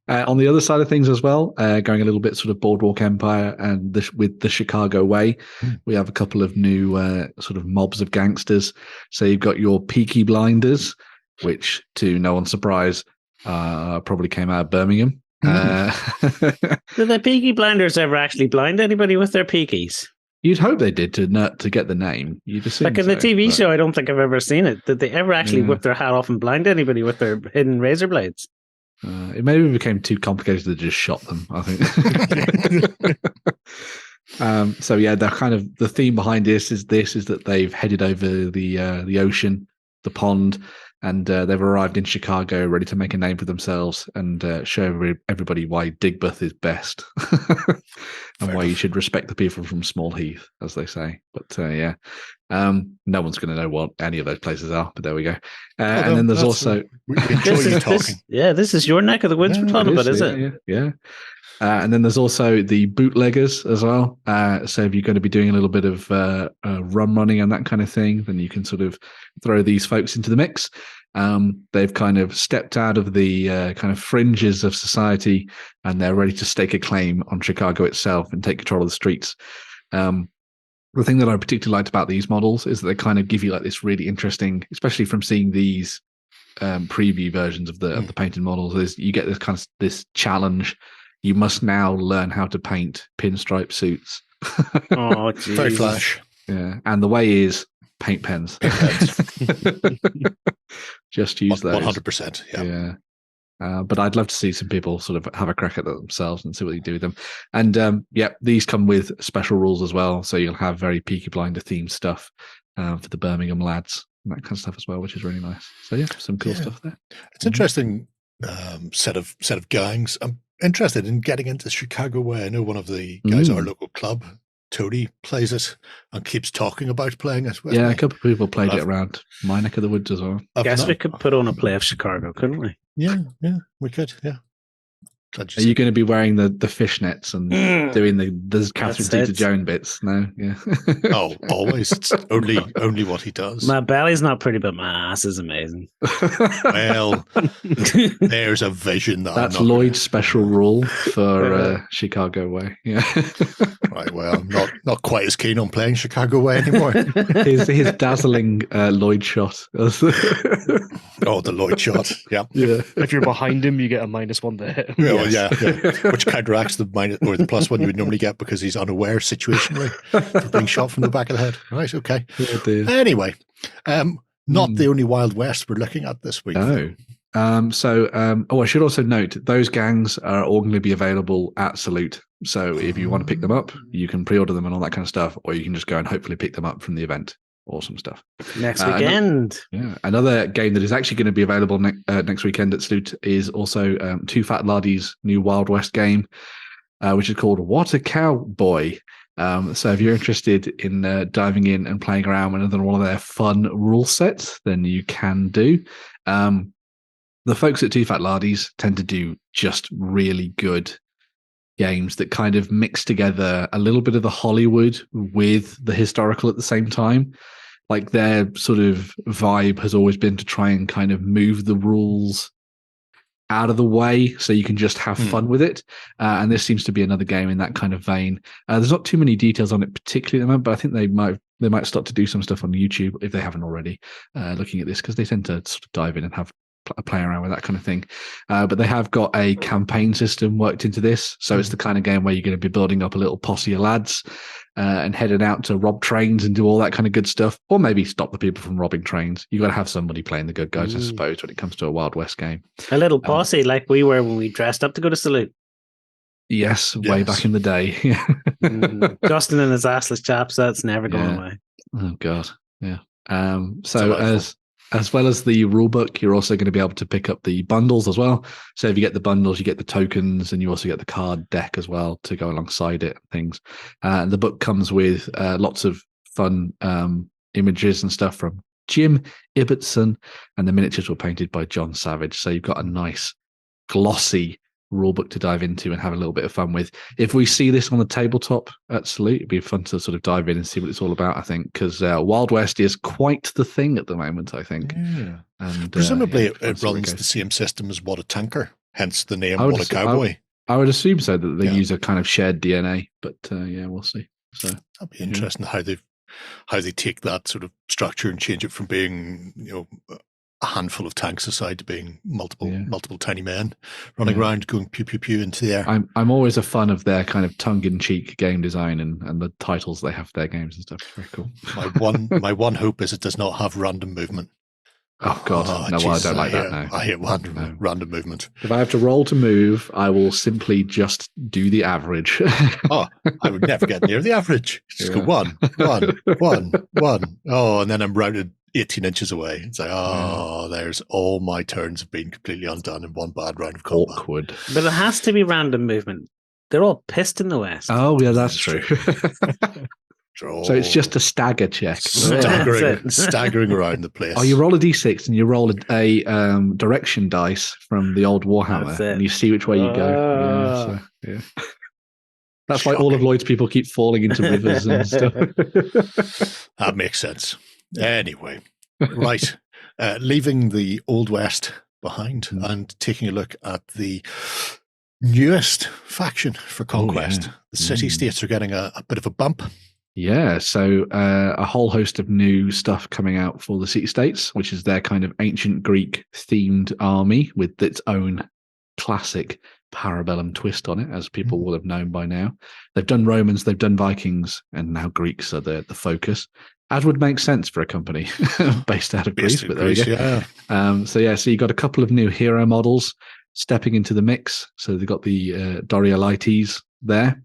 On the other side of things as well, going a little bit sort of Boardwalk Empire and with the Chicago Way, we have a couple of new sort of mobs of gangsters. So you've got your Peaky Blinders, which, to no one's surprise, probably came out of Birmingham. Did the Peaky Blinders ever actually blind anybody with their peakies? You'd hope they did to get the name. You'd assume like in the TV show, I don't think I've ever seen it. Did they ever actually whip their hat off and blind anybody with their hidden razor blades? It maybe became too complicated to just shot them, I think. So yeah, they're kind of the theme behind this is that they've headed over the ocean, the pond, and they've arrived in Chicago ready to make a name for themselves and show everybody why Digbeth is best. and why you should respect the people from Small Heath, as they say. But no one's going to know what any of those places are. But there we go. And then there's also we enjoy you talking. This is your neck of the woods we're talking about, is it? Yeah. And then there's also the bootleggers as well. So if you're going to be doing a little bit of running and that kind of thing, then you can sort of throw these folks into the mix. They've kind of stepped out of the kind of fringes of society, and they're ready to stake a claim on Chicago itself and take control of the streets. The thing that I particularly liked about these models is that they kind of give you like this really interesting, especially from seeing these preview versions of the painted models, is you get this kind of this challenge. You must now learn how to paint pinstripe suits. Oh, geez. Very Flash. Yeah, and the way is paint pens. Just use those. 100%. Yeah. But I'd love to see some people sort of have a crack at that themselves and see what you do with them. And these come with special rules as well. So you'll have very Peaky Blinder themed stuff for the Birmingham lads and that kind of stuff as well, which is really nice. So yeah, some cool stuff there. It's interesting set of gangs. I'm interested in getting into Chicago way. I know one of the guys at our local club, Tony, plays it and keeps talking about playing it. Yeah, a couple of people played it around my neck of the woods as well. Guess we could put on a play of Chicago, couldn't we? Yeah, we could. Yeah. Are you going to be wearing the fishnets and doing the Catherine Zeta-Jones bits? No, yeah. Oh, always. It's only what he does. My belly's not pretty, but my ass is amazing. Well, there's a vision that's Lloyd's special rule for Chicago Way. Yeah. Right. Well, I'm not quite as keen on playing Chicago Way anymore. his dazzling Lloyd shot. Oh, the Lloyd shot. Yeah. If you're behind him, you get a -1 to hit him. Yeah, which counteracts the minus or the +1 you would normally get because he's unaware situationally for being shot from the back of the head. Right, okay. Anyway, not the only Wild West we're looking at this week. No. I should also note those gangs are all going to be available at Salute. So if you want to pick them up, you can pre-order them and all that kind of stuff, or you can just go and hopefully pick them up from the event. Awesome stuff. Next weekend. Another game that is actually going to be available next weekend at Salute is also Too Fat Lardies' new Wild West game, which is called What a Cowboy. So if you're interested in diving in and playing around with another one of their fun rule sets, then you can do. The folks at Too Fat Lardies tend to do just really good games that kind of mix together a little bit of the Hollywood with the historical at the same time. Like their sort of vibe has always been to try and kind of move the rules out of the way so you can just have fun with it. And this seems to be another game in that kind of vein. There's not too many details on it particularly at the moment, but I think they might start to do some stuff on YouTube if they haven't already, looking at this, because they tend to sort of dive in and have play around with that kind of thing. But they have got a campaign system worked into this. So it's the kind of game where you're going to be building up a little posse of lads and heading out to rob trains and do all that kind of good stuff, or maybe stop the people from robbing trains. You've got to have somebody playing the good guys, I suppose, when it comes to a Wild West game. A little posse like we were when we dressed up to go to Salute. Yes, way back in the day. Justin and his assless chaps, that's never going away. Oh, God. Yeah. As well as the rule book, you're also going to be able to pick up the bundles as well. So if you get the bundles, you get the tokens, and you also get the card deck as well to go alongside it. Things. And the book comes with lots of fun images and stuff from Jim Ibbotson, and the miniatures were painted by John Savage. So you've got a nice glossy rulebook to dive into and have a little bit of fun with. If we see this on the tabletop at Salute, it'd be fun to sort of dive in and see what it's all about, I think, because Wild West is quite the thing at the moment, I think. Yeah. And presumably it runs the same system as What a Tanker, hence the name What a Cowboy. I would assume so, that they use a kind of shared DNA, but we'll see. So that'd be interesting how they take that sort of structure and change it from being, a handful of tanks aside to being multiple tiny men running around going pew pew pew into the air. I'm always a fan of their kind of tongue-in-cheek game design and the titles they have for their games and stuff. Very cool. My one hope is it does not have random movement. Oh God, I don't like that now. I hate random movement. If I have to roll to move, I will simply just do the average. I would never get near the average. Just go 1, 1, 1, 1. Oh, and then I'm routed 18 inches away. It's like, there's all my turns have been completely undone in one bad round of combat. Awkward. But it has to be random movement. they're all pissed in the West. Oh, yeah, that's true. Draw. So it's just a stagger check. Staggering around the place. Oh, you roll a d6 and you roll a direction dice from the old Warhammer, That's it. and you see which way you go. Yeah. That's why all of Lloyd's people keep falling into rivers and stuff. That makes sense. Anyway, right. Leaving the Old West behind and taking a look at the newest faction for Conquest. The city-states are getting a bit of a bump. Yeah, so a whole host of new stuff coming out for the city-states, which is their kind of ancient Greek-themed army with its own classic Parabellum twist on it, as people will have known by now. They've done Romans, they've done Vikings, and now Greeks are the focus, as would make sense for a company based out of Greece. But there you go. Yeah. So you got a couple of new hero models stepping into the mix. So they've got the Dorialites there,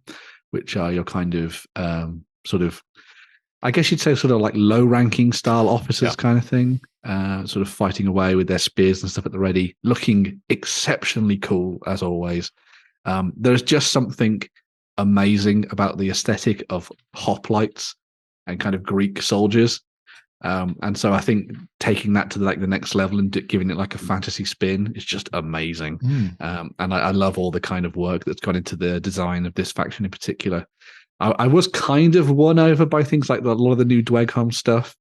which are your kind of sort of, I guess you'd say sort of like low-ranking style officers kind of thing, sort of fighting away with their spears and stuff at the ready, looking exceptionally cool as always. There's just something amazing about the aesthetic of hoplites and kind of Greek soldiers. And so I think taking that to the next level and giving it like a fantasy spin is just amazing. And I love all the kind of work that's gone into the design of this faction in particular. I was kind of won over by things like a lot of the new Dweghom stuff,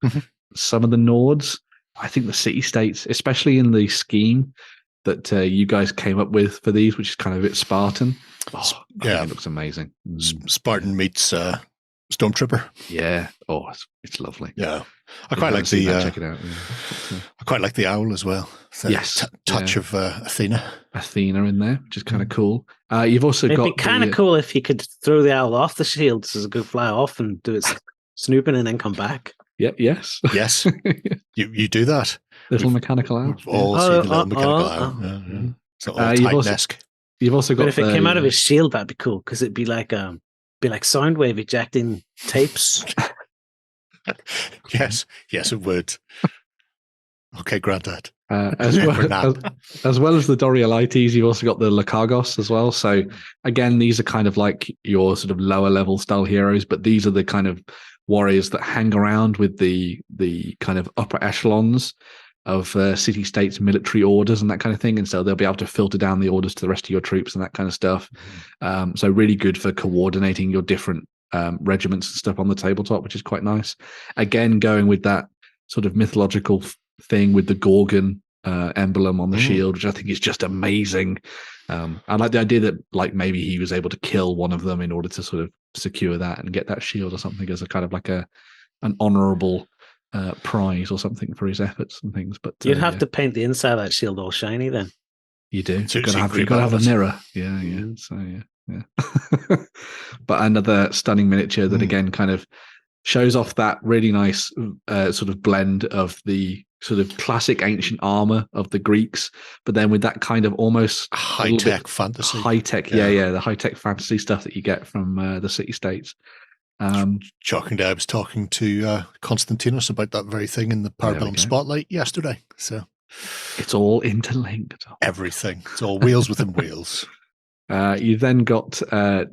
some of the Nords. I think the city-states, especially in the scheme that you guys came up with for these, which is kind of a bit Spartan. It looks amazing. Spartan meets Stormtrooper. Yeah. Oh, it's lovely. Yeah. I quite like the check it out. I quite like the owl as well. Yes. Touch of Athena in there, which is kind of cool. You've also got. It'd be kind of cool if you could throw the owl off the shield so it could fly off and do its snooping and then come back. Yeah. Yes. Yes. You do that. Little mechanical owl. We've all seen the little mechanical owl. It's all Titan-esque. You've also got. But if it came out of his shield, that'd be cool because it'd be like Soundwave ejecting tapes. Yes, it would. Okay, Grandad. As well as the Dorialites, you've also got the Lycagos as well. So again, these are kind of like your sort of lower level style heroes, but these are the kind of warriors that hang around with the kind of upper echelons of city-states military orders and that kind of thing. And so they'll be able to filter down the orders to the rest of your troops and that kind of stuff. So really good for coordinating your different regiments and stuff on the tabletop, which is quite nice. Again, going with that sort of mythological thing with the Gorgon emblem on the shield, which I think is just amazing. I like the idea that like maybe he was able to kill one of them in order to sort of secure that and get that shield or something as a kind of like an honorable prize or something for his efforts and things. But you'd have to paint the inside of that shield all shiny then. You do. So you've got to have a mirror. Yeah. So yeah. But another stunning miniature that again kind of shows off that really nice sort of blend of the sort of classic ancient armor of the Greeks, but then with that kind of almost high-tech fantasy. The high-tech fantasy stuff that you get from the city-states. Shockingly, I was talking to Konstantinos about that very thing in the Parabellum Spotlight yesterday. So it's all interlinked. Everything. It's all wheels within wheels. You then got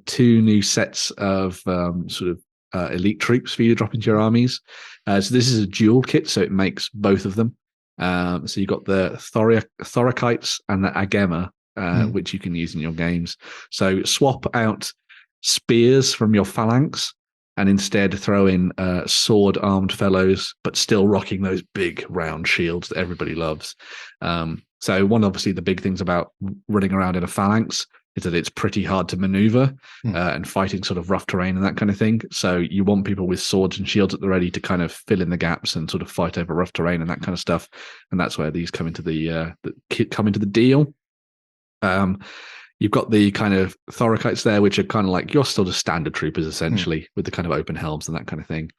two new sets of sort of elite troops for you to drop into your armies. So this is a dual kit, so it makes both of them. So you've got the Thorakites and the Agema, which you can use in your games. So swap out spears from your phalanx and instead throw in sword-armed fellows, but still rocking those big round shields that everybody loves. So one, obviously, the big things about running around in a phalanx is that it's pretty hard to maneuver and fighting sort of rough terrain and that kind of thing. So you want people with swords and shields at the ready to kind of fill in the gaps and sort of fight over rough terrain and that kind of stuff. And that's where these come into the deal. You've got the kind of Thorakites there, which are kind of like your sort of standard troopers, essentially, with the kind of open helms and that kind of thing.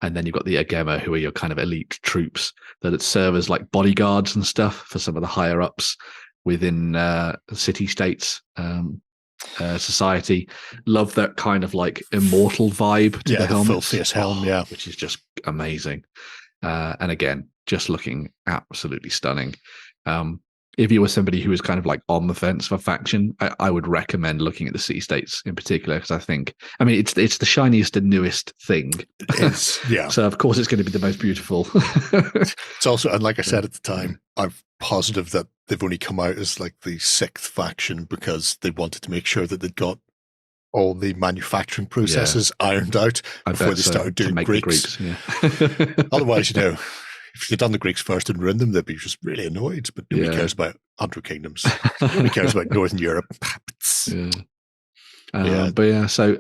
And then you've got the Agema, who are your kind of elite troops that serve as like bodyguards and stuff for some of the higher ups within city-states society. Love that kind of like immortal vibe to the helmet. Full-face helm, which is just amazing. And again, just looking absolutely stunning. if you were somebody who was kind of like on the fence for faction, I would recommend looking at the city states in particular, because it's the shiniest and newest thing. Yeah. So of course it's going to be the most beautiful. It's also, and like I said at the time, I'm positive that they've only come out as like the 6th faction because they wanted to make sure that they'd got all the manufacturing processes ironed out before they started doing Greeks. Otherwise, if you'd done the Greeks first and ruined them, they'd be just really annoyed. But nobody cares about 100 Kingdoms. Nobody cares about Northern Europe. So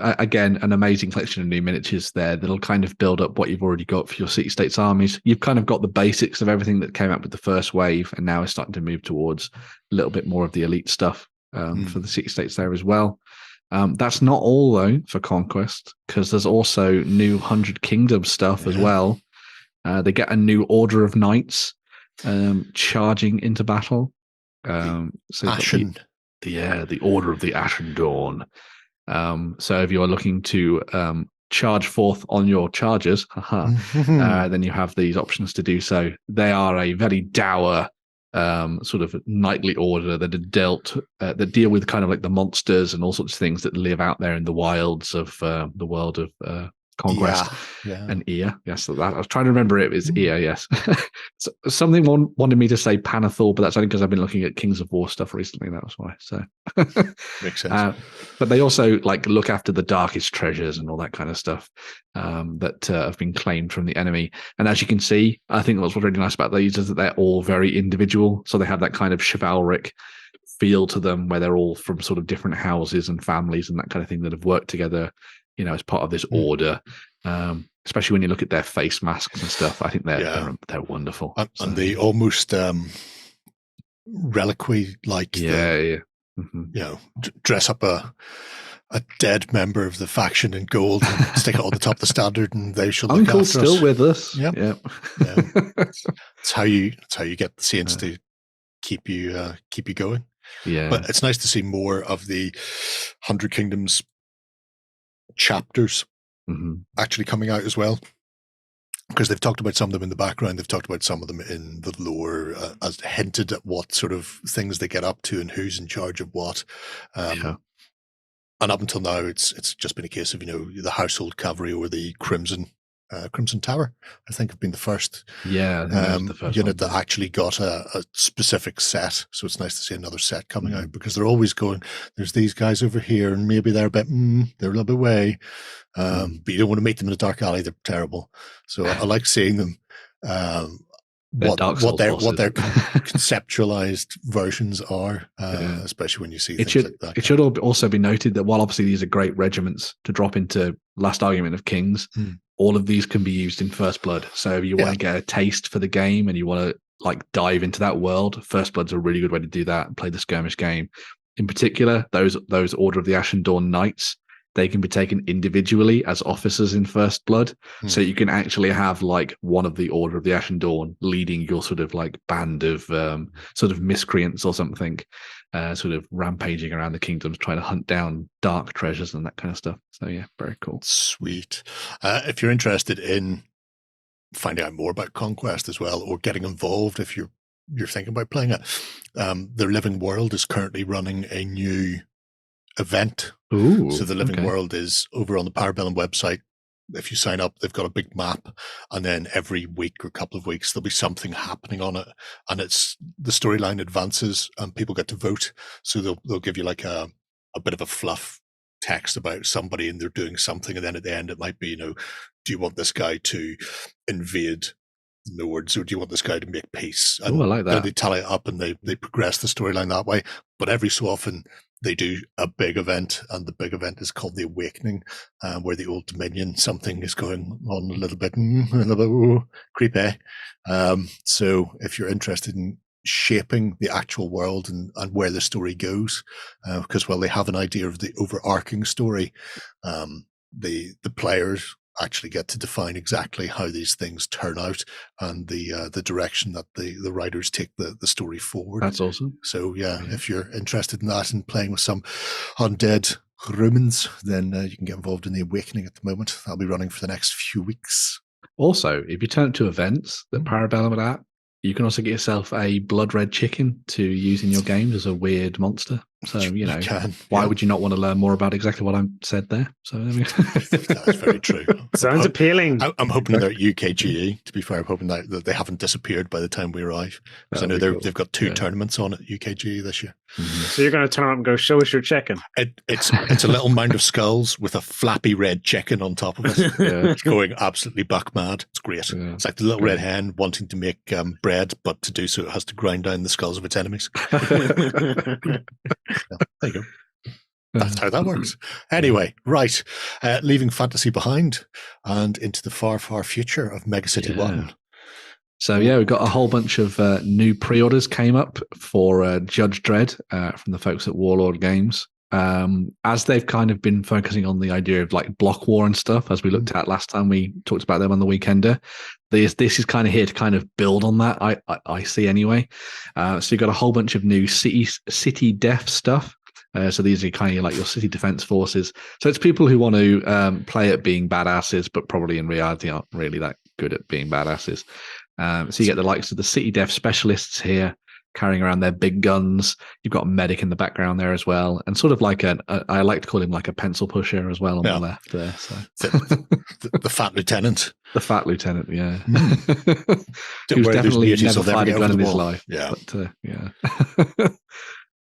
again, an amazing collection of new miniatures there that'll kind of build up what you've already got for your city states armies. You've kind of got the basics of everything that came out with the first wave, and now it's starting to move towards a little bit more of the elite stuff for the city states there as well. That's not all though for Conquest, because there's also new 100 Kingdoms stuff as well. They get a new order of knights charging into battle. Ashen. The Order of the Ashen Dawn. So if you're looking to charge forth on your chargers, then you have these options to do so. They are a very dour sort of knightly order that are that deal with kind of like the monsters and all sorts of things that live out there in the wilds of the world of Conquest and Ea. Yes, that I was trying to remember it was Ea. Yes, something wanted me to say Panathor, but that's only because I've been looking at Kings of War stuff recently. That was why. So makes sense. But they also like look after the darkest treasures and all that kind of stuff that have been claimed from the enemy. And as you can see, I think what's really nice about these is that they're all very individual. So they have that kind of chivalric feel to them, where they're all from sort of different houses and families and that kind of thing that have worked together, as part of this order. Especially when you look at their face masks and stuff, I think they're wonderful. And they almost reliquary like dress up a dead member of the faction in gold and stick it on the top of the standard, and they shall look Uncle's after still us. with us. Yeah. It's how you get the Saints to keep you going. Yeah, but it's nice to see more of the 100 Kingdoms chapters actually coming out as well, because they've talked about some of them in the background. They've talked about some of them in the lore, as hinted at what sort of things they get up to and who's in charge of what. And up until now, it's just been a case of the household cavalry or the Crimson Tower, I think, have been the first unit that actually got a specific set. So it's nice to see another set coming out, because they're always going, there's these guys over here and maybe they're a bit they're a little bit away, but you don't want to meet them in a dark alley. They're terrible. So I like seeing them what their conceptualized versions are, especially when you see things like that. It should also be noted that while obviously these are great regiments to drop into Last Argument of Kings, all of these can be used in First Blood. So if you want to get a taste for the game and you want to like dive into that world, First Blood's a really good way to do that and play the skirmish game. In particular, those Order of the Ashen Dawn Knights, they can be taken individually as officers in First Blood. So you can actually have like one of the Order of the Ashen Dawn leading your sort of like band of sort of miscreants or something, sort of rampaging around the kingdoms, trying to hunt down dark treasures and that kind of stuff. So yeah, very cool. Sweet. If you're interested in finding out more about Conquest as well, or getting involved, if you're thinking about playing it, the Living World is currently running a new event. So the Living World is over on the Parabellum website. If you sign up, they've got a big map, and then every week or couple of weeks there'll be something happening on it, and it's the storyline advances and people get to vote. So they'll give you like a bit of a fluff text about somebody and they're doing something, and then at the end it might be, do you want this guy to invade Nords, or do you want this guy to make peace? And I like that. They tally it up and they progress the storyline that way. But every so often they do a big event, and the big event is called the Awakening, where the Old Dominion, something is going on a little bit creepy. So if you're interested in shaping the actual world and where the story goes, because they have an idea of the overarching story, the players actually get to define exactly how these things turn out and the direction that the writers take the story forward. That's awesome. So if you're interested in that and playing with some undead Romans, then you can get involved in the Awakening at the moment. That'll be running for the next few weeks. Also, if you turn to events that Parabellum are at, You can also get yourself a blood red chicken to use in your games as a weird monster. So, why would you not want to learn more about exactly what I said there? So, that's very true. Sounds appealing. I'm hoping they're at UKGE, to be fair. I'm hoping that they haven't disappeared by the time we arrive. Because I know they've got 2 tournaments on at UKGE this year. Mm-hmm. So you're going to turn up and go, show us your chicken. It's a little mound of skulls with a flappy red chicken on top of it. It's going absolutely buck mad. It's great. Yeah. It's like the little red hen wanting to make bread, but to do so it has to grind down the skulls of its enemies. There you go. That's how that works. Anyway, right. Leaving fantasy behind and into the far, far future of Megacity 1. So, we've got a whole bunch of new pre-orders came up for Judge Dredd from the folks at Warlord Games. As they've kind of been focusing on the idea of like block war and stuff, as we looked at last time we talked about them on the Weekender, this is kind of here to kind of build on that, I see anyway. So you've got a whole bunch of new city def stuff. So these are kind of like your city defense forces. So it's people who want to play at being badasses, but probably in reality aren't really that good at being badasses. So you get the likes of the city def specialists here, carrying around their big guns. You've got a medic in the background there as well, and sort of like I like to call him like a pencil pusher as well on the left there. So the fat lieutenant, the fat lieutenant, yeah, who's definitely never fired a gun in his life. Yeah,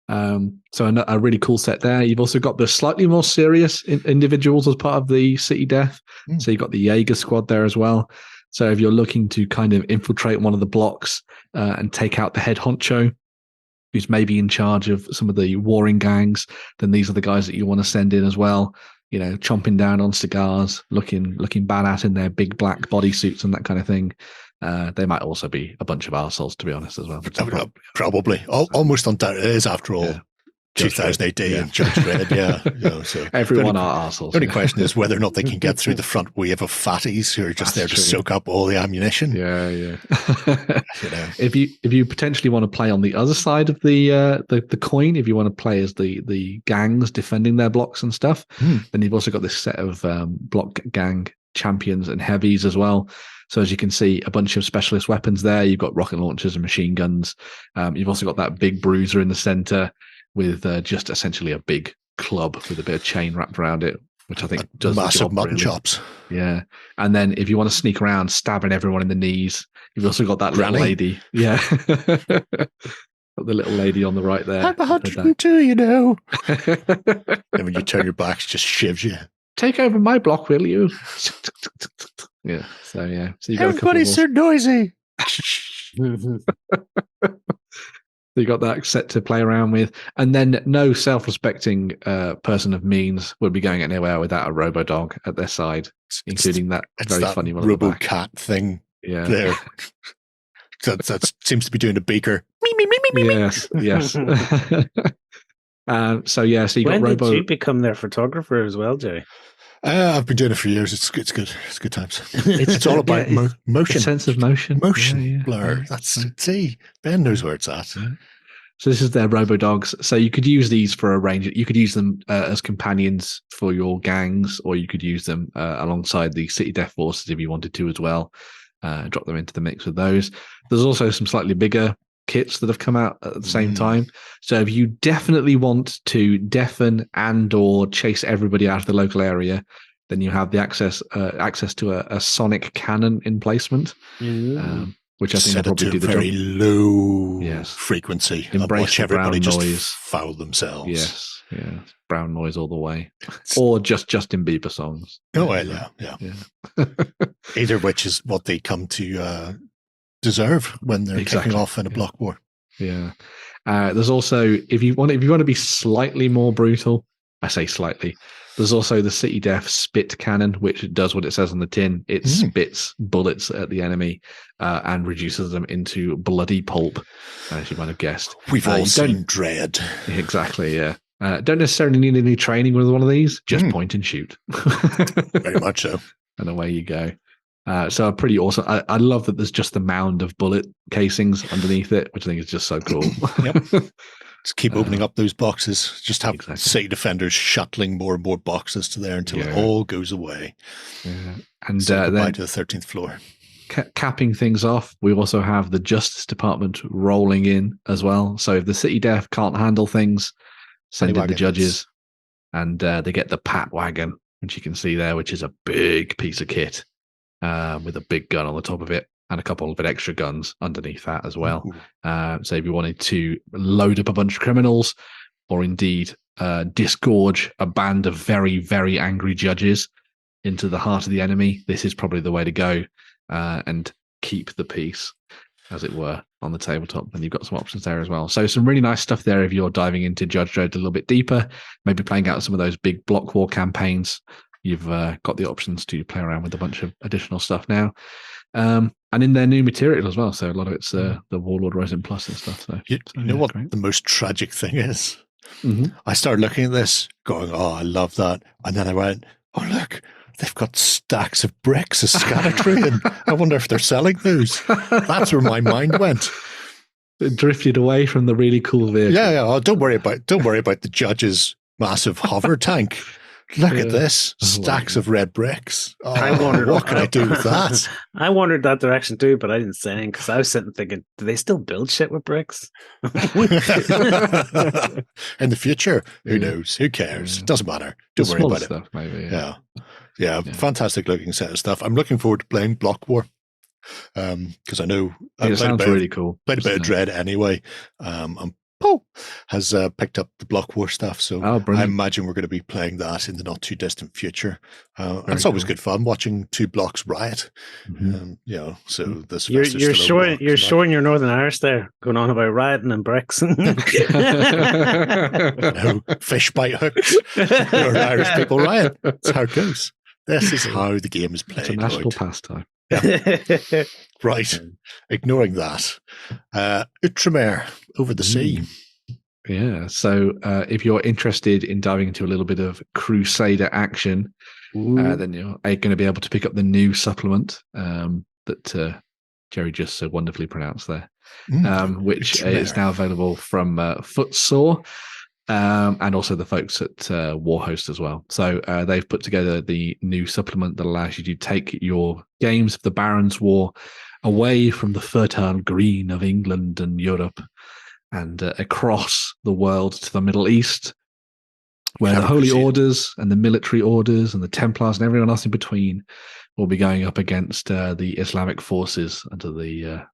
but, so a really cool set there. You've also got the slightly more serious individuals as part of the city death. So you've got the Jaeger squad there as well. So if you're looking to kind of infiltrate one of the blocks and take out the head honcho, who's maybe in charge of some of the warring gangs, then these are the guys that you want to send in as well. You know, chomping down on cigars, looking badass in their big black bodysuits and that kind of thing. They might also be a bunch of arseholes, to be honest, as well. Probably. Almost undoubtedly. It is, after all, 2000 AD and Judge Dredd, so everyone are arseholes. The only question is whether or not they can get through the front wave of fatties who are just there to soak up all the ammunition. Yeah. If you potentially want to play on the other side of the coin, if you want to play as the gangs defending their blocks and stuff, then you've also got this set of block gang champions and heavies as well. So as you can see, a bunch of specialist weapons there. You've got rocket launchers and machine guns. You've also got that big bruiser in the center with just essentially a big club with a bit of chain wrapped around it, which I think does massive mutton chops. Yeah. And then if you want to sneak around stabbing everyone in the knees, you've also got that little lady. Yeah. Got the little lady on the right there. I'm 102, you know. And when you turn your back, it just shivs you. Take over my block, will you? Yeah. So you got everybody's so noisy. You got that set to play around with, and then no self-respecting person of means would be going anywhere without a robo-dog at their side, including that very funny one. Robo-cat thing. Yeah, there. that seems to be doing a beaker. Yes. So you got Robo. Did you become their photographer as well, Jerry? I've been doing it for years. It's good. It's good times. It's all about motion, a sense of motion, blur. See, Ben knows where it's at. Yeah. So this is their Robo Dogs. So you could use these for a range. You could use them as companions for your gangs, or you could use them alongside the City Death Forces if you wanted to as well. Drop them into the mix with those. There's also some slightly bigger kits that have come out at the same time. So if you definitely want to deafen and or chase everybody out of the local area, then you have the access to a sonic cannon emplacement, which I think will probably do the very job. Low frequency. Embrace everybody brown just noise. foul themselves. Yes, brown noise all the way, or just Justin Bieber songs. Oh well, yeah. Either which is what they come to deserve when they're kicking off in a block war. Yeah. There's also, if you want to be slightly more brutal, I say slightly, there's also the City Death Spit Cannon, which does what it says on the tin. It spits bullets at the enemy and reduces them into bloody pulp, as you might have guessed. We've all seen Dredd. Exactly, yeah. Don't necessarily need any training with one of these, just point and shoot. Very much so. And away you go. So pretty awesome. I love that there's just a mound of bullet casings underneath it, which I think is just so cool. Just keep opening up those boxes. Just have City Defenders shuttling more and more boxes to there until it all goes away. Yeah. And goodbye to the 13th floor. capping things off, we also have the Justice Department rolling in as well. So if the City Def can't handle things, send in the judges, and they get the Pat Wagon, which you can see there, which is a big piece of kit with a big gun on the top of it and a couple of extra guns underneath that as well. So if you wanted to load up a bunch of criminals, or indeed disgorge a band of very, very angry judges into the heart of the enemy, this is probably the way to go and keep the peace, as it were, on the tabletop. And you've got some options there as well. So some really nice stuff there if you're diving into Judge Dredd a little bit deeper, maybe playing out some of those big block war campaigns. You've got the options to play around with a bunch of additional stuff now. And in their new material as well. So a lot of it's the Warlord Resin Plus and stuff. So you know what the most tragic thing is? I started looking at this going, oh, I love that. And then I went, oh, look, they've got stacks of bricks as scatter train. I wonder if they're selling those. That's where my mind went. It drifted away from the really cool vehicle. Yeah. Oh, don't worry about the judge's massive hover tank. Look at this. Stacks of red bricks. Oh, I wondered what can I do with that? I wondered that direction too, but I didn't say anything because I was sitting thinking, do they still build shit with bricks? In the future, who knows? Who cares? It doesn't matter. Don't worry about stuff, it. Maybe, yeah. Fantastic looking set of stuff. I'm looking forward to playing Block War. Because I know it sounds really cool. Played a bit of Dredd anyway. Paul has picked up the Block War stuff, so I imagine we're going to be playing that in the not too distant future. And it's always good fun watching two blocks riot. So this you're showing your Northern Irish there, going on about rioting and bricks. Fish bite hooks. Northern Irish people riot. That's how it goes. This is how the game is played. It's a national pastime. Yeah. Right. Ignoring that. Outremer, Over the Sea. Yeah. So if you're interested in diving into a little bit of Crusader action, then you're going to be able to pick up the new supplement that Jerry just so wonderfully pronounced there, which is now available from Footsore. And also the folks at Warhost as well. So they've put together the new supplement that allows you to take your games of the Barons' War away from the fertile green of England and Europe and across the world to the Middle East, where the Holy Orders and the military orders and the Templars and everyone else in between will be going up against the Islamic forces under the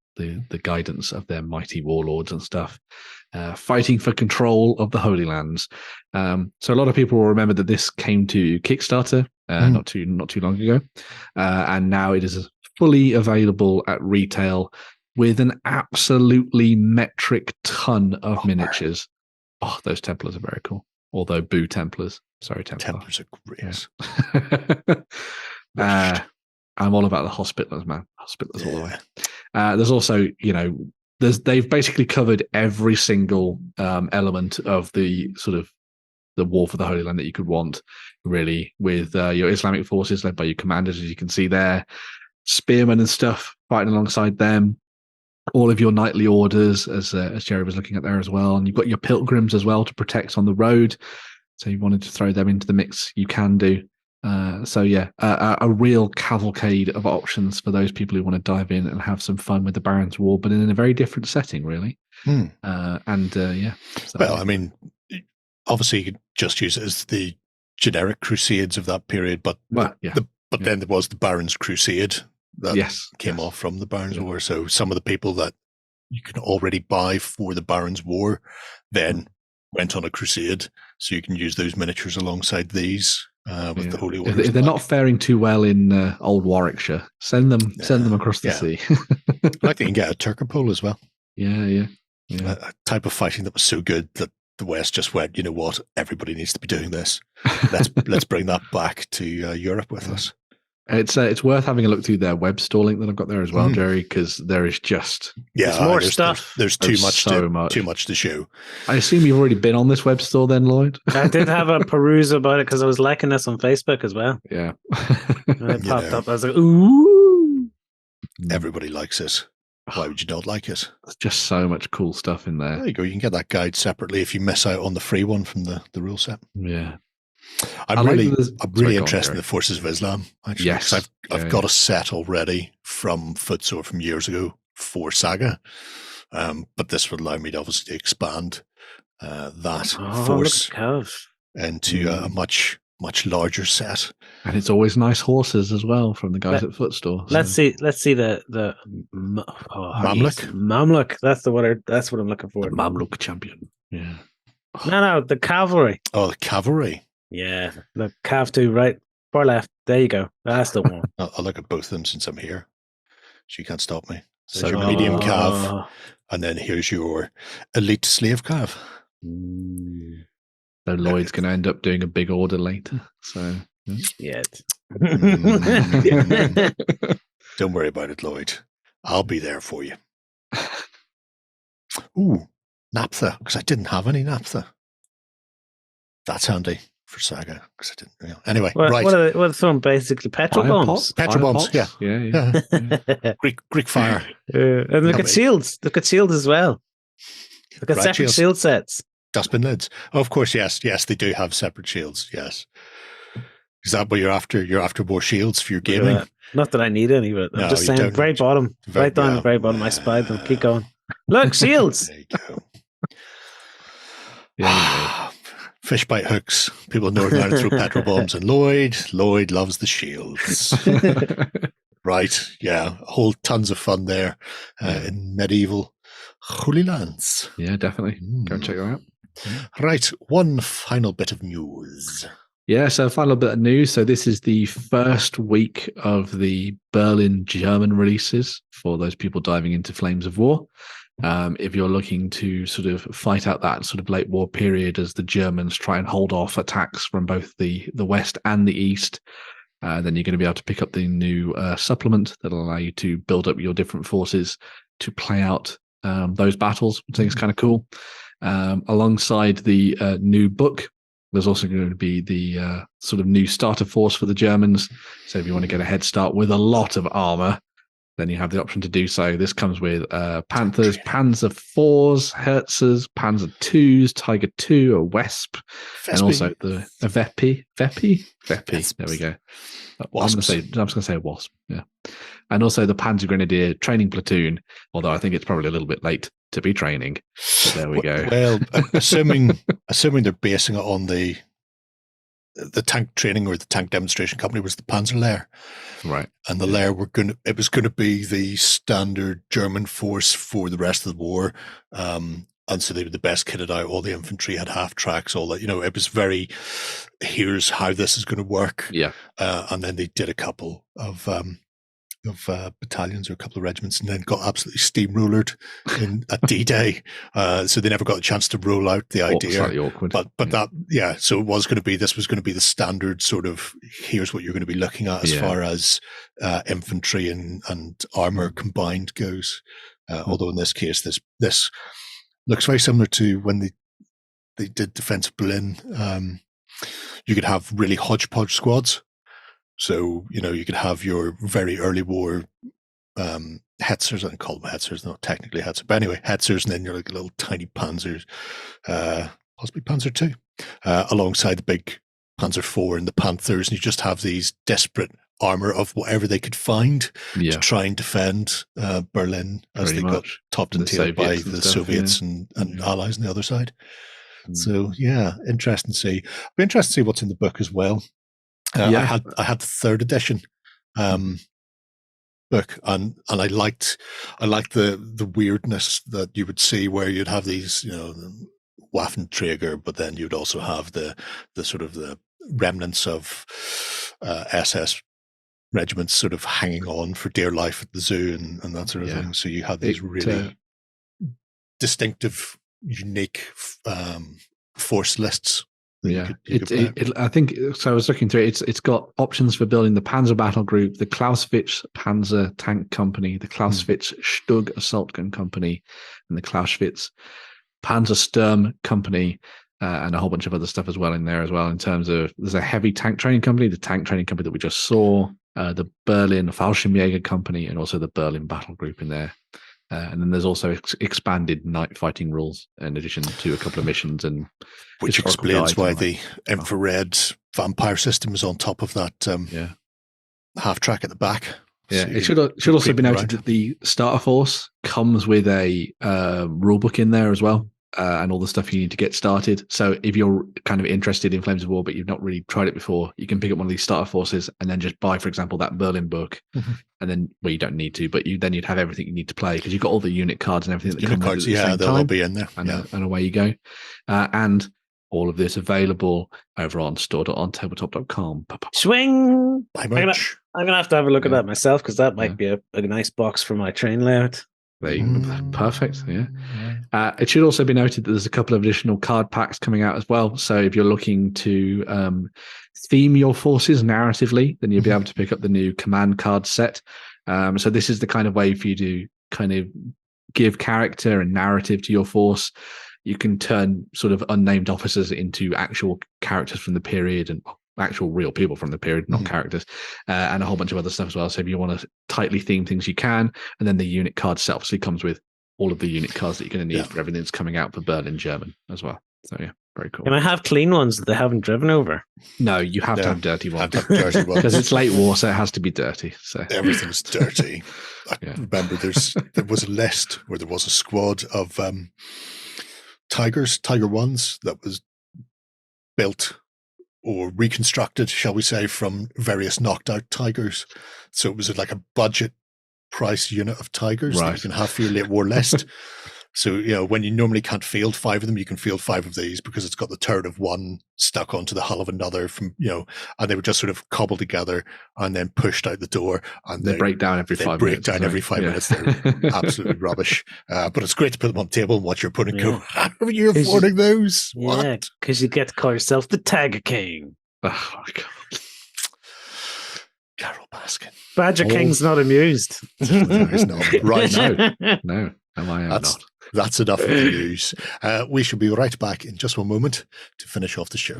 guidance of their mighty warlords and stuff. Fighting for control of the Holy Lands. So a lot of people will remember that this came to Kickstarter not too long ago, and now it is fully available at retail with an absolutely metric ton of miniatures. Oh, those Templars are very cool. Although boo Templars. Sorry, Templar. Templars are great. Yeah. I'm all about the Hospitallers, man. Hospitallers all the way. There's also, they've basically covered every single element of the sort of the war for the Holy Land that you could want, really, with your Islamic forces led by your commanders, as you can see there, spearmen and stuff fighting alongside them, all of your knightly orders, as Jerry was looking at there as well, and you've got your pilgrims as well to protect on the road. So you wanted to throw them into the mix, you can do. A real cavalcade of options for those people who want to dive in and have some fun with the Barons' War, but in a very different setting, really. So. Well, I mean, obviously you could just use it as the generic Crusades of that period, but then there was the Barons' Crusade that came off from the Barons' War. So some of the people that you can already buy for the Barons' War then went on a crusade, so you can use those miniatures alongside these. With the Holy Orders. If they're not faring too well in old Warwickshire, send them across the sea. Like they can get a Turkopole as well. Yeah. A type of fighting that was so good that the West just went, you know what, everybody needs to be doing this. Let's bring that back to Europe with us. It's worth having a look through their web store link that I've got there as well, Jerry, because there is just there's more stuff. There's too much to show. I assume you've already been on this web store then, Lloyd? I did have a peruse about it because I was liking this on Facebook as well. Yeah. And it popped up. I was like, ooh. Everybody likes it. Why would you not like it? There's just so much cool stuff in there. There you go. You can get that guide separately if you miss out on the free one from the rule set. Yeah. I'm really Sorry, interested in the Forces of Islam. Actually, Yes. 'cause I've got a set already from Footsore from years ago for Saga, but this would allow me to obviously expand that force into a much larger set. And it's always nice horses as well from the guys at Footstore. Let's see the Mamluk. Mamluk. That's the word. That's what I'm looking for. The Mamluk champion. Yeah. No, the cavalry. Oh, the cavalry. Yeah, the cav 2, right, far left. There you go. That's the one. I'll look at both of them since I'm here, so you can't stop me. So There's your medium cav, and then here's your elite slave cav. So Lloyd's going to end up doing a big order later. So Yeah. Don't worry about it, Lloyd. I'll be there for you. Ooh, naphtha, because I didn't have any naphtha. That's handy for Saga, because I didn't. You know. Anyway, right. What are they throwing? Basically, petrol bombs. Petrol bombs, yeah. Yeah. Greek fire. And look at shields. Look at shields as well. Look at separate shield sets. Dustbin lids. Oh, of course, yes, they do have separate shields. Yes. Is that what you're after? You're after more shields for your gaming? Not that I need any, but I'm just saying, very bottom, right down the very bottom. I spied them. Keep going. Look, shields. There you go. Fish bite hooks. People in Northern Ireland throw petrol bombs, and Lloyd loves the shields. Right? Yeah, whole tons of fun there in medieval Holy Lands. Yeah, definitely. Go and check that out. Right, one final bit of news. Yeah, so final bit of news. So this is the first week of the Berlin German releases for those people diving into Flames of War. If you're looking to sort of fight out that sort of late war period as the Germans try and hold off attacks from both the West and the East, then you're going to be able to pick up the new supplement that'll allow you to build up your different forces to play out those battles, which I think is kind of cool. Alongside the new book, there's also going to be the sort of new starter force for the Germans. So if you want to get a head start with a lot of armor, then you have the option to do so. This comes with Panthers, Panzer IVs, Herzers, Panzer IIs, Tiger II, a Wesp, and also the Vepi. There we go. I'm just going to say a Wasp. Yeah, and also the Panzer Grenadier training platoon. Although I think it's probably a little bit late to be training. But there we go. Well, assuming they're basing it on the tank training or the tank demonstration company was the Panzer Lair, right? And the Lair it was going to be the standard German force for the rest of the war. And so they were the best kitted out. All the infantry had half tracks, all that. It was very, here's how this is going to work. Yeah. And then they did a couple of battalions or a couple of regiments, and then got absolutely steamrollered at D-Day. So they never got a chance to roll out the idea. Slightly awkward. But so it was going to be, this was going to be the standard sort of, here's what you're going to be looking at as far as infantry and armor combined goes. Although in this case, this looks very similar to when they did Defense of Berlin. You could have really hodgepodge squads. So, you could have your very early war Hetzers. I don't call them Hetzers, not technically Hetzers. But anyway, Hetzers, and then you're like little tiny Panzers, possibly Panzer II, alongside the big Panzer IV and the Panthers. And you just have these desperate armor of whatever they could find to try and defend Berlin as they got topped and tailed by the Soviets and allies on the other side. So, interesting to see. It'll be interesting to see what's in the book as well. I had the third edition book, and I liked the weirdness that you would see where you'd have these, Waffenträger, but then you'd also have the sort of the remnants of SS regiments sort of hanging on for dear life at the zoo and that sort of thing. So you had these really distinctive, unique force lists. I think so. I was looking through it. It's got options for building the Panzer Battle Group, the Clausewitz Panzer Tank Company, the Clausewitz Stug Assault Gun Company, and the Clausewitz Panzer Sturm Company, and a whole bunch of other stuff as well in there as well. In terms of, there's a heavy tank training company, the tank training company that we just saw, the Berlin Fallschirmjäger Company, and also the Berlin Battle Group in there. And then there's also expanded night fighting rules in addition to a couple of missions, and which explains why the infrared vampire system is on top of that half track at the back. Yeah, So it should also be noted around. that the starter force comes with a rule book in there as well, and all the stuff you need to get started. So if you're kind of interested in Flames of War, but you've not really tried it before, you can pick up one of these starter forces and then just buy, for example, that Berlin book. Mhm. And then, well, you don't need to, but then you'd have everything you need to play because you've got all the unit cards and everything that Unit come cards, with it at the same they'll all time. be in there. And away you go. And all of this available over on store.ontabletop.com. Swing. Buy I'm gonna merch. have to have a look at Yeah. that myself because that might Yeah. be a nice box for my train layout. There you go. Perfect. Yeah. It should also be noted that there's a couple of additional card packs coming out as well. So if you're looking to theme your forces narratively, then you'll be able to pick up the new command card set. So this is the kind of way for you to kind of give character and narrative to your force. You can turn sort of unnamed officers into actual characters from the period and actual real people from the period, not characters, and a whole bunch of other stuff as well. So if you want to tightly theme things, you can. And then the unit card set obviously comes with all of the unit cards that you're going to need for everything that's coming out for Berlin German as well. So yeah, very cool. Can I have clean ones that they haven't driven over? No, you have to have dirty ones. Dirty ones. Because it's late war, so it has to be dirty. So Everything's dirty. I remember there was a list where there was a squad of Tiger Ones that was built or reconstructed, shall we say, from various knocked out tigers. So it was like a budget price unit of tigers that you can have for your late war list. So, when you normally can't field 5 of them, you can field 5 of these because it's got the turret of one stuck onto the hull of another from, and they were just sort of cobbled together and then pushed out the door. And they break down every 5 minutes. Every 5 minutes. They're absolutely rubbish. But it's great to put them on the table and watch your opponent go, how are you affording those? Yeah, because you get to call yourself the Tiger King. Oh, my God. Carol Baskin. Badger King's not amused. No, he's not. Right now. No, I am not. That's enough of the news. We shall be right back in just one moment to finish off the show.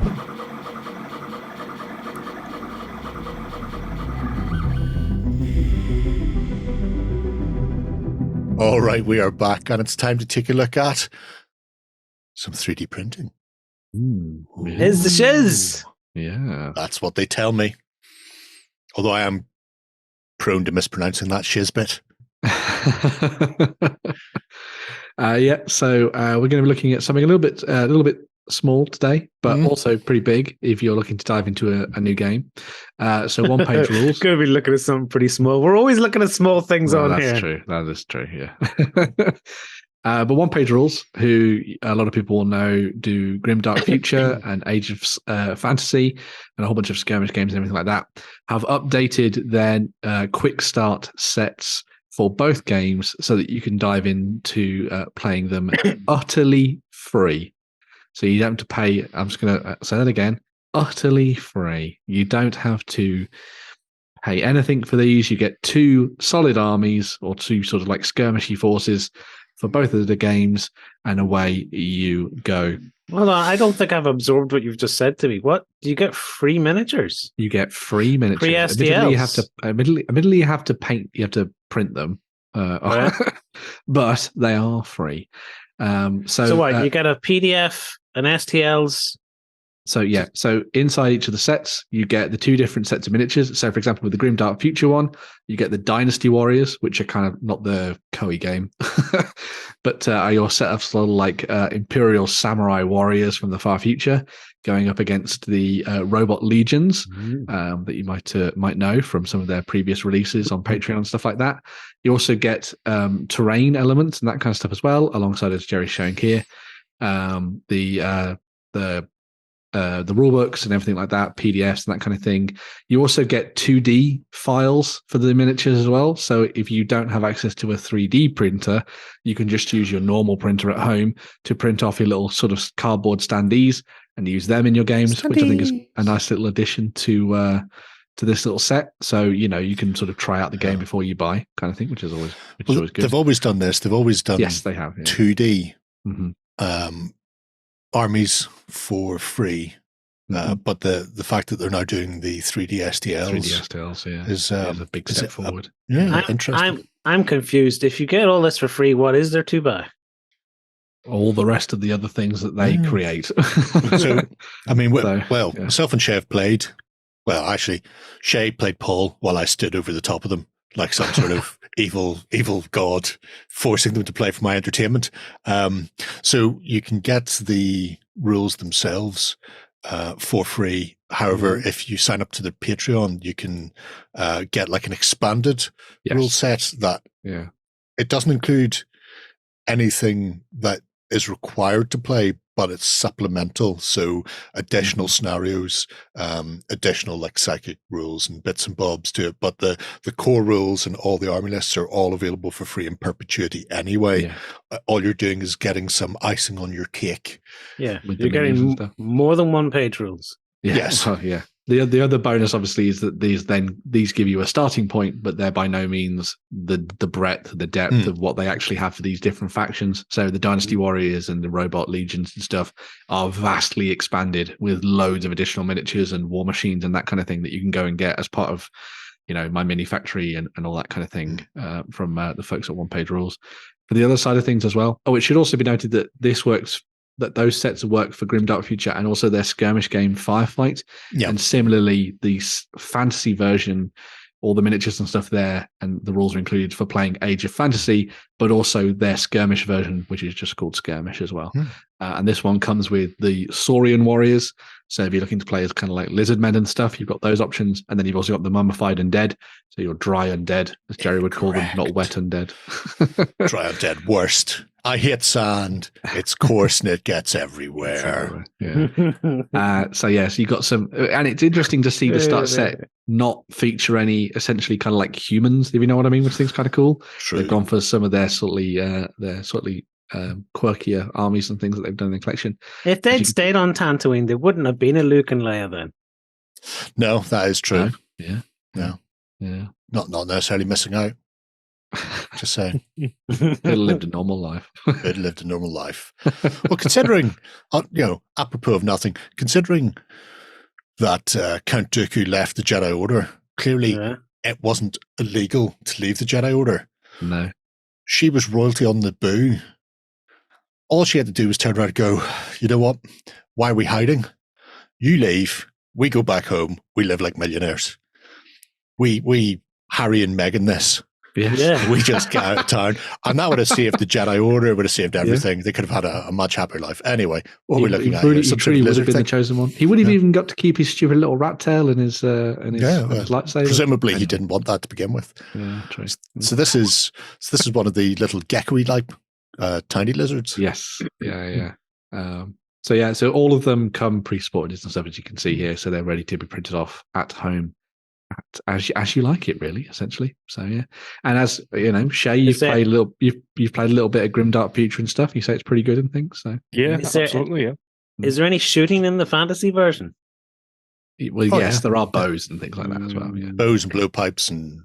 All right, we are back, and it's time to take a look at some 3D printing. Here's the shiz. Yeah. That's what they tell me. Although I am prone to mispronouncing that shiz bit. So we're going to be looking at something a little bit small today, but also pretty big if you're looking to dive into a new game. So OnePageRules. Going to be looking at something pretty small. We're always looking at small things on here. That's true. That is true. Yeah. But OnePageRules, who a lot of people will know, do Grimdark Future and Age of Fantasy and a whole bunch of skirmish games and everything like that, have updated their Quickstart sets for both games so that you can dive into playing them utterly free. So you don't have to pay. I'm just going to say that again. Utterly free. You don't have to pay anything for these. You get 2 solid armies or 2 sort of like skirmishy forces for both of the games, and away you go. Well, I don't think I've absorbed what you've just said to me. What? Do you get free miniatures? You get free miniatures. Free STLs. Admittedly, you have to paint. You have to print them, but they are free. So what? You get a PDF, an STLs. So inside each of the sets, you get the 2 different sets of miniatures. So, for example, with the Grimdark Future one, you get the Dynasty Warriors, which are kind of not the Koei game, but are your set of sort of like Imperial Samurai Warriors from the far future, going up against the Robot Legions that you might know from some of their previous releases on Patreon and stuff like that. You also get terrain elements and that kind of stuff as well, alongside, as Jerry's showing here, the rule books and everything like that, PDFs and that kind of thing. You also get 2D files for the miniatures as well. So if you don't have access to a 3D printer, you can just use your normal printer at home to print off your little sort of cardboard standees and use them in your games, which I think is a nice little addition to this little set. So, you can sort of try out the game before you buy, kind of thing, which is always good. They've always done this. They've always done yes, they have, yeah. 2D armies for free. But the fact that they're now doing the 3D STLs, is a big step forward. Interesting. I'm confused. If you get all this for free, what is there to buy? all the rest of the other things that they create. So, I mean, yeah. myself and Shay have played. Well, actually, Shay played Paul while I stood over the top of them, like some sort of evil god, forcing them to play for my entertainment. So you can get the rules themselves for free. However, if you sign up to the Patreon, you can get like an expanded rule set that it doesn't include anything that is required to play, but it's supplemental. So additional scenarios, additional like psychic rules and bits and bobs to it. But the core rules and all the army lists are all available for free in perpetuity anyway. All you're doing is getting some icing on your cake. Yeah, you're getting more than one-page rules. Yeah. Yes. Oh, yeah. The other bonus, obviously, is that these give you a starting point, but they're by no means the breadth, the depth of what they actually have for these different factions. So the Dynasty Warriors and the Robot Legions and stuff are vastly expanded with loads of additional miniatures and war machines and that kind of thing that you can go and get as part of, my mini factory and all that kind of thing from the folks at OnePageRules. For the other side of things as well. Oh, it should also be noted that this works. That those sets of work for Grimdark Future and also their skirmish game Firefight. And similarly, the fantasy version, all the miniatures and stuff there, and the rules are included for playing Age of Fantasy, but also their skirmish version, which is just called Skirmish as well. And this one comes with the Saurian Warriors. So if you're looking to play as kind of like lizard men and stuff, you've got those options. And then you've also got the mummified undead. So you're dry undead, as Jerry would call them, not wet undead. Dry undead, worst. I hate sand. It's coarse and it gets everywhere. So you got some, and it's interesting to see the start set not feature any essentially kind of like humans, if you know what I mean, which I think is kind of cool. True. They've gone for some of their slightly quirkier armies and things that they've done in the collection. If they'd stayed on Tatooine, there wouldn't have been a Luke and Leia then. No, that is true. No. Not necessarily missing out. Just saying. They'd lived a normal life. They'd lived a normal life. Well, considering, apropos of nothing, considering that Count Dooku left the Jedi Order, clearly it wasn't illegal to leave the Jedi Order. No. She was royalty on the boo. All she had to do was turn around and go, you know what? Why are we hiding? You leave. We go back home. We live like millionaires. We Harry and Meghan this. Yes. We just get out of town. And that would have saved the Jedi Order, would have saved everything. They could have had a much happier life. Anyway, what are we looking at here? He truly would have been the chosen one. He wouldn't have even got to keep his stupid little rat tail and his lightsaber. Presumably he didn't want that to begin with. Yeah, true. So this is one of the little gecko-y like tiny lizards. Yes. Yeah. So all of them come pre-sported and stuff, as you can see here. So they're ready to be printed off at home. As you like it, really, essentially. So and as you know, Shay, you've played a little bit of Grimdark Future and stuff. You say it's pretty good and things. So absolutely. Is there any shooting in the fantasy version? Well, yes, there are bows and things like that as well. Yeah. Bows and blowpipes and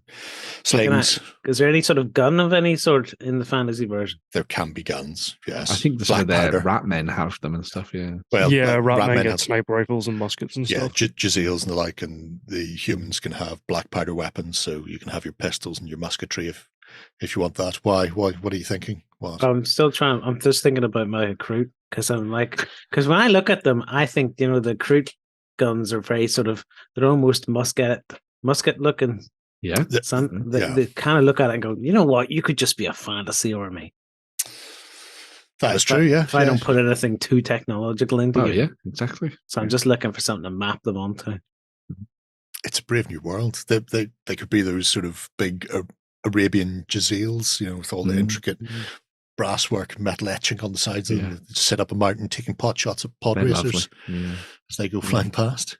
slings. Is there any sort of gun of any sort in the fantasy version? There can be guns, yes. I think their rat men have them and stuff, Well, rat men get sniper rifles and muskets and stuff. Jazils and the like, and the humans can have black powder weapons, so you can have your pistols and your musketry if you want that. Why? What are you thinking? What? I'm just thinking about my recruit, because when I look at them, I think, the recruit guns are very they're almost musket looking. Yeah. They kind of look at it and go, you know what, you could just be a fantasy army. That is true, yeah. If I don't put anything too technological into it. Yeah, exactly. So I'm just looking for something to map them onto. It's a brave new world. They could be those sort of big Arabian jazils, with all the intricate brasswork, metal etching on the sides of them, set up a mountain taking pot shots at pod racers as they go flying past.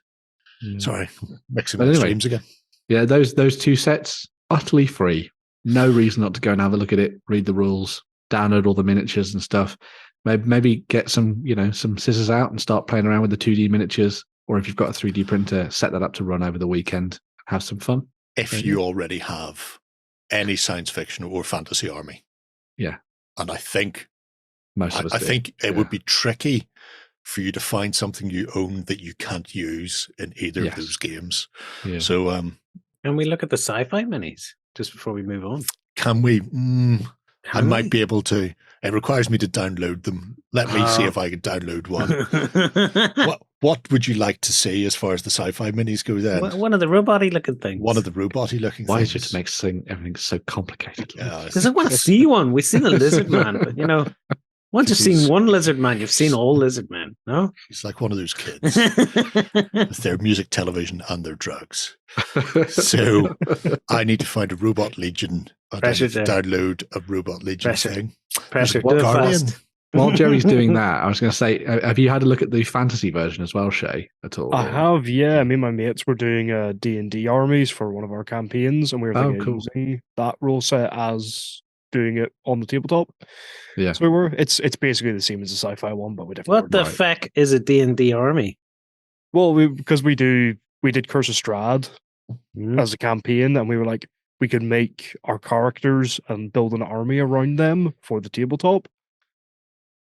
Sorry, mixing with streams again. Yeah, those two sets, utterly free. No reason not to go and have a look at it, read the rules, download all the miniatures and stuff. Maybe get some scissors out and start playing around with the 2D miniatures, or if you've got a 3D printer, set that up to run over the weekend. Have some fun. If you already have any science fiction or fantasy army. Yeah. And I think most of us think it would be tricky for you to find something you own that you can't use in either of those games. Yeah. So can we look at the sci-fi minis just before we move on? Can we? I might be able to. It requires me to download them. Let me see if I can download one. What would you like to see as far as the sci-fi minis go then? One of the robot-y looking things. One of the robot-y looking Why things. is it to make everything so complicated? Because I want to see one. We've seen a lizard man, but once you've seen one lizard man, you've seen all lizard men, no? He's like one of those kids with their music, television, and their drugs. So I need to find a Robot Legion. I need to download a Robot Legion thing. Pressure. Do it fast. While Jerry's doing that, I was going to say, have you had a look at the fantasy version as well, Shay, at all? I have, yeah. Me and my mates were doing D&D armies for one of our campaigns, and we were using that rule set as doing it on the tabletop. Yeah. So we were. It's basically the same as the sci-fi one, but we definitely. What the feck is a D&D army? Well, because we did Curse of Strahd as a campaign, and we were like, we could make our characters and build an army around them for the tabletop.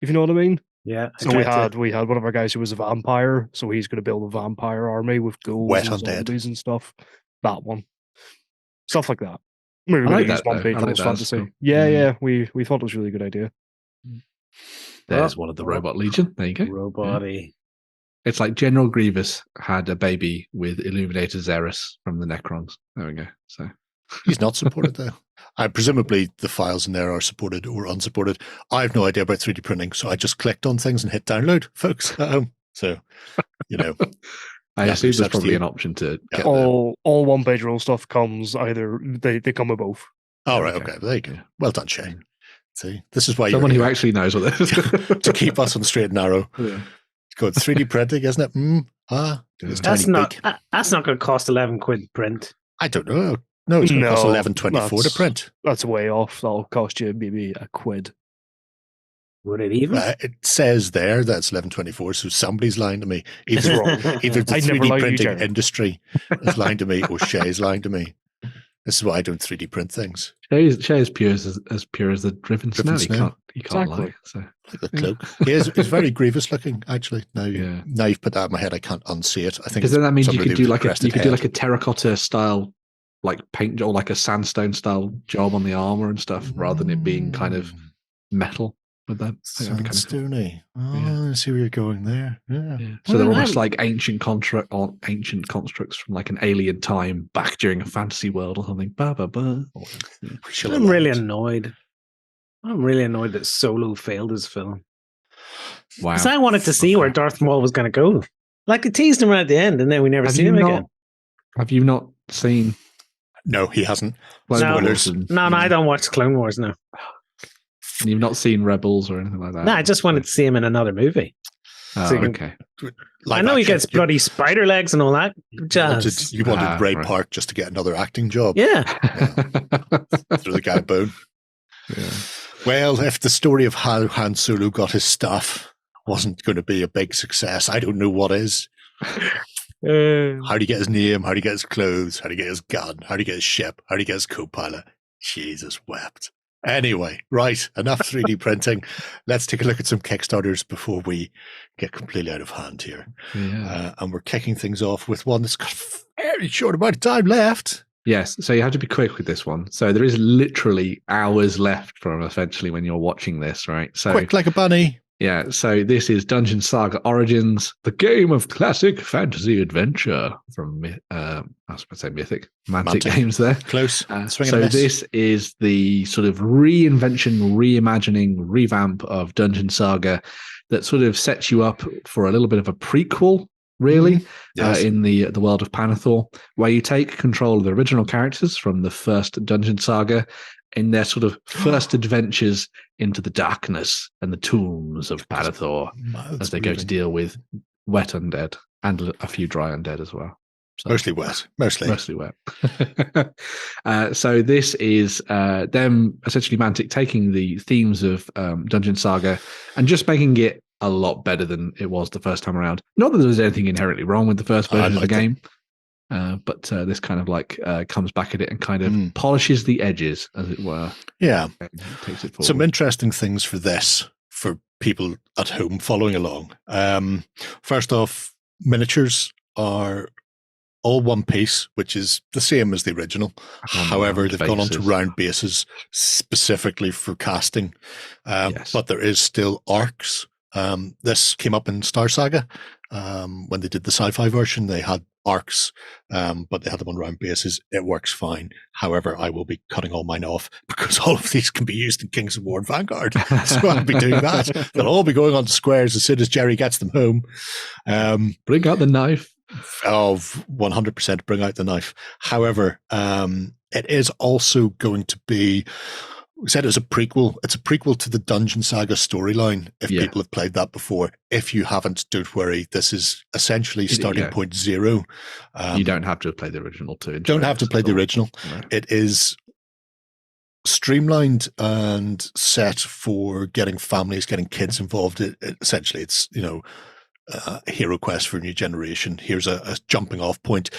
If you know what I mean. Yeah. So we had one of our guys who was a vampire, so he's going to build a vampire army with ghouls and zombies and stuff. That one, stuff like that. We really use OnePageRules fantasy. Cool. Yeah. We thought it was a really good idea. There's one of the Robot Legion. There you go. Robot-y. Yeah. It's like General Grievous had a baby with Illuminator Xeris from the Necrons. There we go. So he's not supported though. Presumably the files in there are supported or unsupported. I have no idea about 3D printing, so I just clicked on things and hit download, folks. So, I assume there's probably an option to get all OnePageRules stuff comes either they come with both. All right, okay. There you go. Well done, Shane. See, this is why someone who actually knows what this is to keep us on the straight and narrow. Yeah. It's called 3D printing, isn't it? That's not going to cost £11 to print. I don't know. No, it's going to cost $11.24 to print. That's way off. That'll cost you maybe £1. Would it even? It says there that it's $11.24, so somebody's lying to me. Either the 3D printing industry is lying to me, or Shay's lying to me. This is why I don't 3D print things. Shay is pure as pure as the driven snow. You can't lie. So. Like the cloak. It's very Grievous looking, actually. Now you've put that in my head, I can't unsee it. I think because then that means you could do like a terracotta style, like paint or like a sandstone style job on the armor and stuff, rather than it being kind of metal with that. Sandstone-y. I see where you're going there. Yeah. So they're almost like ancient constructs from like an alien time back during a fantasy world or something. I'm really annoyed. That Solo failed his film. Wow. Because I wanted to see where Darth Maul was going to go. Like, it teased him right at the end, and then we never seen him again. Have you not seen? No, he hasn't. No, I don't watch Clone Wars now. And you've not seen Rebels or anything like that? No, I just wanted to see him in another movie. Oh, okay. I know he gets bloody spider legs and all that jazz. You wanted Ray Park just to get another acting job. Yeah. Through the guy bone. Yeah. Well, if the story of how Han Solo got his stuff wasn't going to be a big success, I don't know what is. How do you get his name? How do you get his clothes? How do you get his gun? How do you get his ship? How do you get his co-pilot? Jesus wept. Anyway, right, enough 3D printing. Let's take a look at some Kickstarters before we get completely out of hand here. Yeah. And we're kicking things off with one that's got a very short amount of time left. Yes, so you have to be quick with this one. So there is literally hours left from eventually when you're watching this, right? So quick like a bunny. Yeah, so this is Dungeon Saga Origins, the game of classic fantasy adventure from, I was going to say Mythic, Mantic Games there. Close. So this is the sort of reinvention, reimagining, revamp of Dungeon Saga that sort of sets you up for a little bit of a prequel, really, in the world of Panathor, where you take control of the original characters from the first Dungeon Saga in their sort of first adventures into the darkness and the tombs of Panathor as they go to deal with wet undead and a few dry undead as well. So, mostly wet. Mostly wet. So this is them essentially Mantic taking the themes of Dungeon Saga and just making it a lot better than it was the first time around. Not that there was anything inherently wrong with the first version of the game. But this kind of like comes back at it and kind of polishes the edges, as it were. Yeah. Takes it forward. Some interesting things for this, for people at home following along. First off, miniatures are all one piece, which is the same as the original. However, they've gone on to round bases specifically for casting. But there is still arcs. This came up in Star Saga. When they did the sci-fi version, they had arcs, but they had them on round bases. It works fine. However, I will be cutting all mine off because all of these can be used in Kings of War and Vanguard. So I'll be doing that. They'll all be going on to squares as soon as Jerry gets them home. Bring out the knife. Of 100% bring out the knife. However, it is also going to be, we said it was a prequel. It's a prequel to the Dungeon Saga storyline. If people have played that before, if you haven't, don't worry. This is essentially starting point zero. You don't have to play the original to. Don't have to play the original. No. It is streamlined and set for getting families, getting kids involved. Essentially, it's, Hero Quest for a new generation. Here's a jumping off point.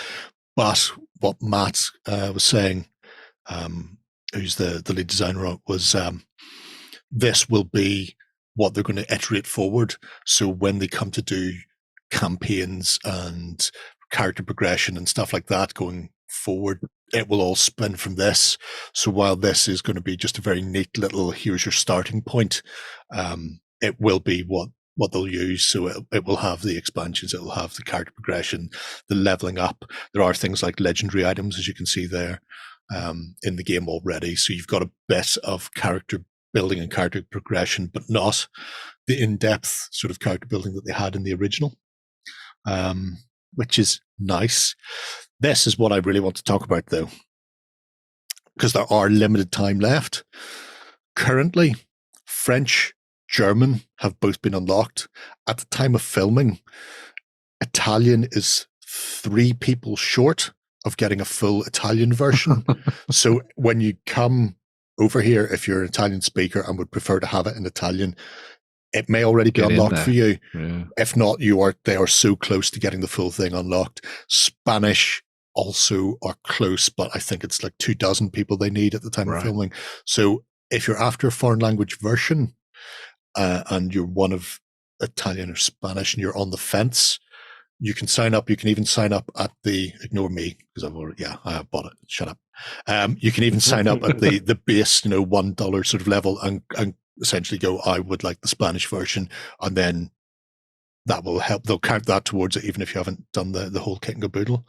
But what Matt was saying, who's the lead designer, was this will be what they're going to iterate forward. So when they come to do campaigns and character progression and stuff like that going forward, it will all spin from this. So while this is going to be just a very neat little, here's your starting point, it will be what they'll use. So it will have the expansions, it will have the character progression, the leveling up. There are things like legendary items, as you can see there, in the game already. So you've got a bit of character building and character progression, but not the in-depth sort of character building that they had in the original, which is nice. This is what I really want to talk about, though, because there are limited time left. Currently, French, German have both been unlocked. At the time of filming, Italian is 3 people short of getting a full Italian version. So when you come over here, if you're an Italian speaker and would prefer to have it in Italian, it may already be unlocked for you. Yeah. If not, they are so close to getting the full thing unlocked. Spanish also are close, but I think it's like 24 people they need at the time of filming. So if you're after a foreign language version, and you're one of Italian or Spanish and you're on the fence, you can sign up. You can even sign up at ignore me because I have bought it. Shut up. You can even sign up at the base, $1 sort of level and essentially go, I would like the Spanish version. And then that will help. They'll count that towards it, even if you haven't done the whole kit and caboodle.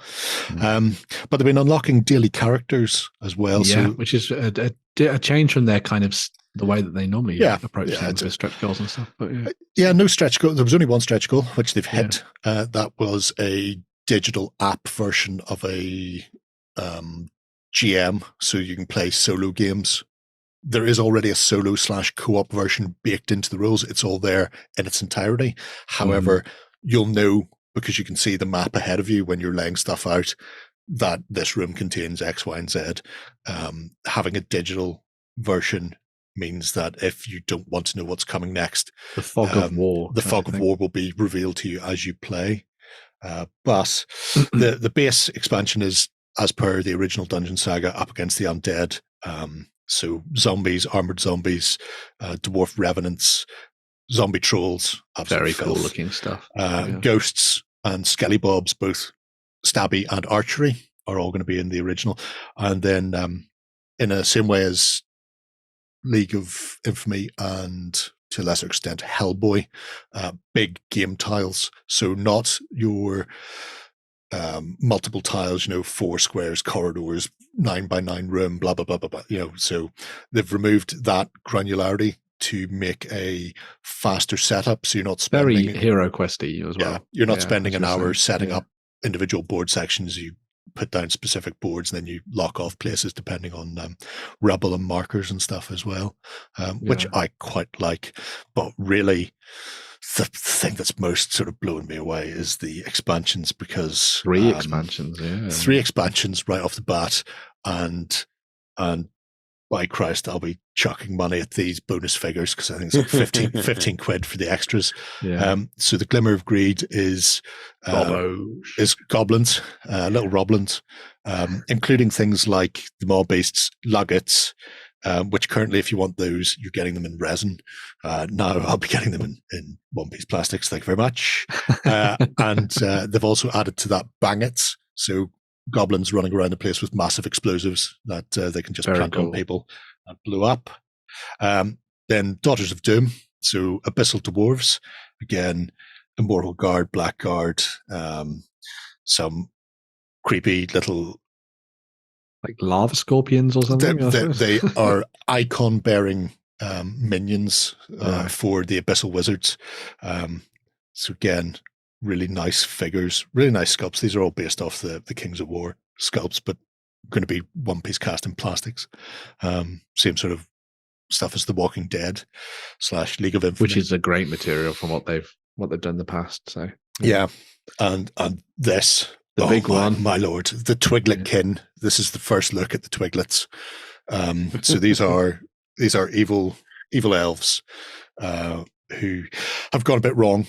But they've been unlocking daily characters as well. Yeah, which is a change from their kind of the way that they normally approach things with stretch goals and stuff. But no stretch goal. There was only one stretch goal, which they've hit. That was a digital app version of a GM, so you can play solo games. There is already a solo / co-op version baked into the rules. It's all there in its entirety. However, you'll know, because you can see the map ahead of you when you're laying stuff out, that this room contains X, Y, and Z. Having a digital version means that if you don't want to know what's coming next, the fog of war will be revealed to you as you play. But the base expansion is, as per the original Dungeon Saga, up against the undead. So zombies, armored zombies, dwarf revenants, zombie trolls, very cool looking stuff. Ghosts and skellybobs, both stabby and archery, are all going to be in the original. And then in the same way as League of Infamy and to a lesser extent Hellboy, big game tiles. So not your multiple tiles, 4 squares, corridors, 9x9 room, blah, blah, blah, blah, blah. So they've removed that granularity to make a faster setup. So you're not spending very Hero Questy as well. Yeah, you're not spending an hour setting up individual board sections. You put down specific boards and then you lock off places depending on rubble and markers and stuff as well, which I quite like. But really, the thing that's most sort of blowing me away is the expansions, because 3 expansions, 3 expansions right off the bat, and by Christ, I'll be chucking money at these bonus figures because I think it's like 15 quid for the extras. So the Glimmer of Greed is goblins, little roblins, including things like the Maw Beasts, Luggets, which currently, if you want those, you're getting them in resin. Now I'll be getting them in one-piece plastics. Thank you very much. And they've also added to that Bangets, So goblins running around the place with massive explosives that they can just plant on people and blow up. Then Daughters of Doom, so Abyssal Dwarves, again, Immortal Guard, Blackguard, some creepy little... Like lava scorpions or something? They are icon-bearing minions for the Abyssal Wizards. So again, really nice figures, really nice sculpts. These are all based off the Kings of War sculpts, but going to be one-piece cast in plastics. Same sort of stuff as The Walking Dead / League of Infamy, which is a great material from what they've done in the past. So yeah, and this big one, my lord, the Twiglet kin. This is the first look at the Twiglets. So these are evil elves who have gone a bit wrong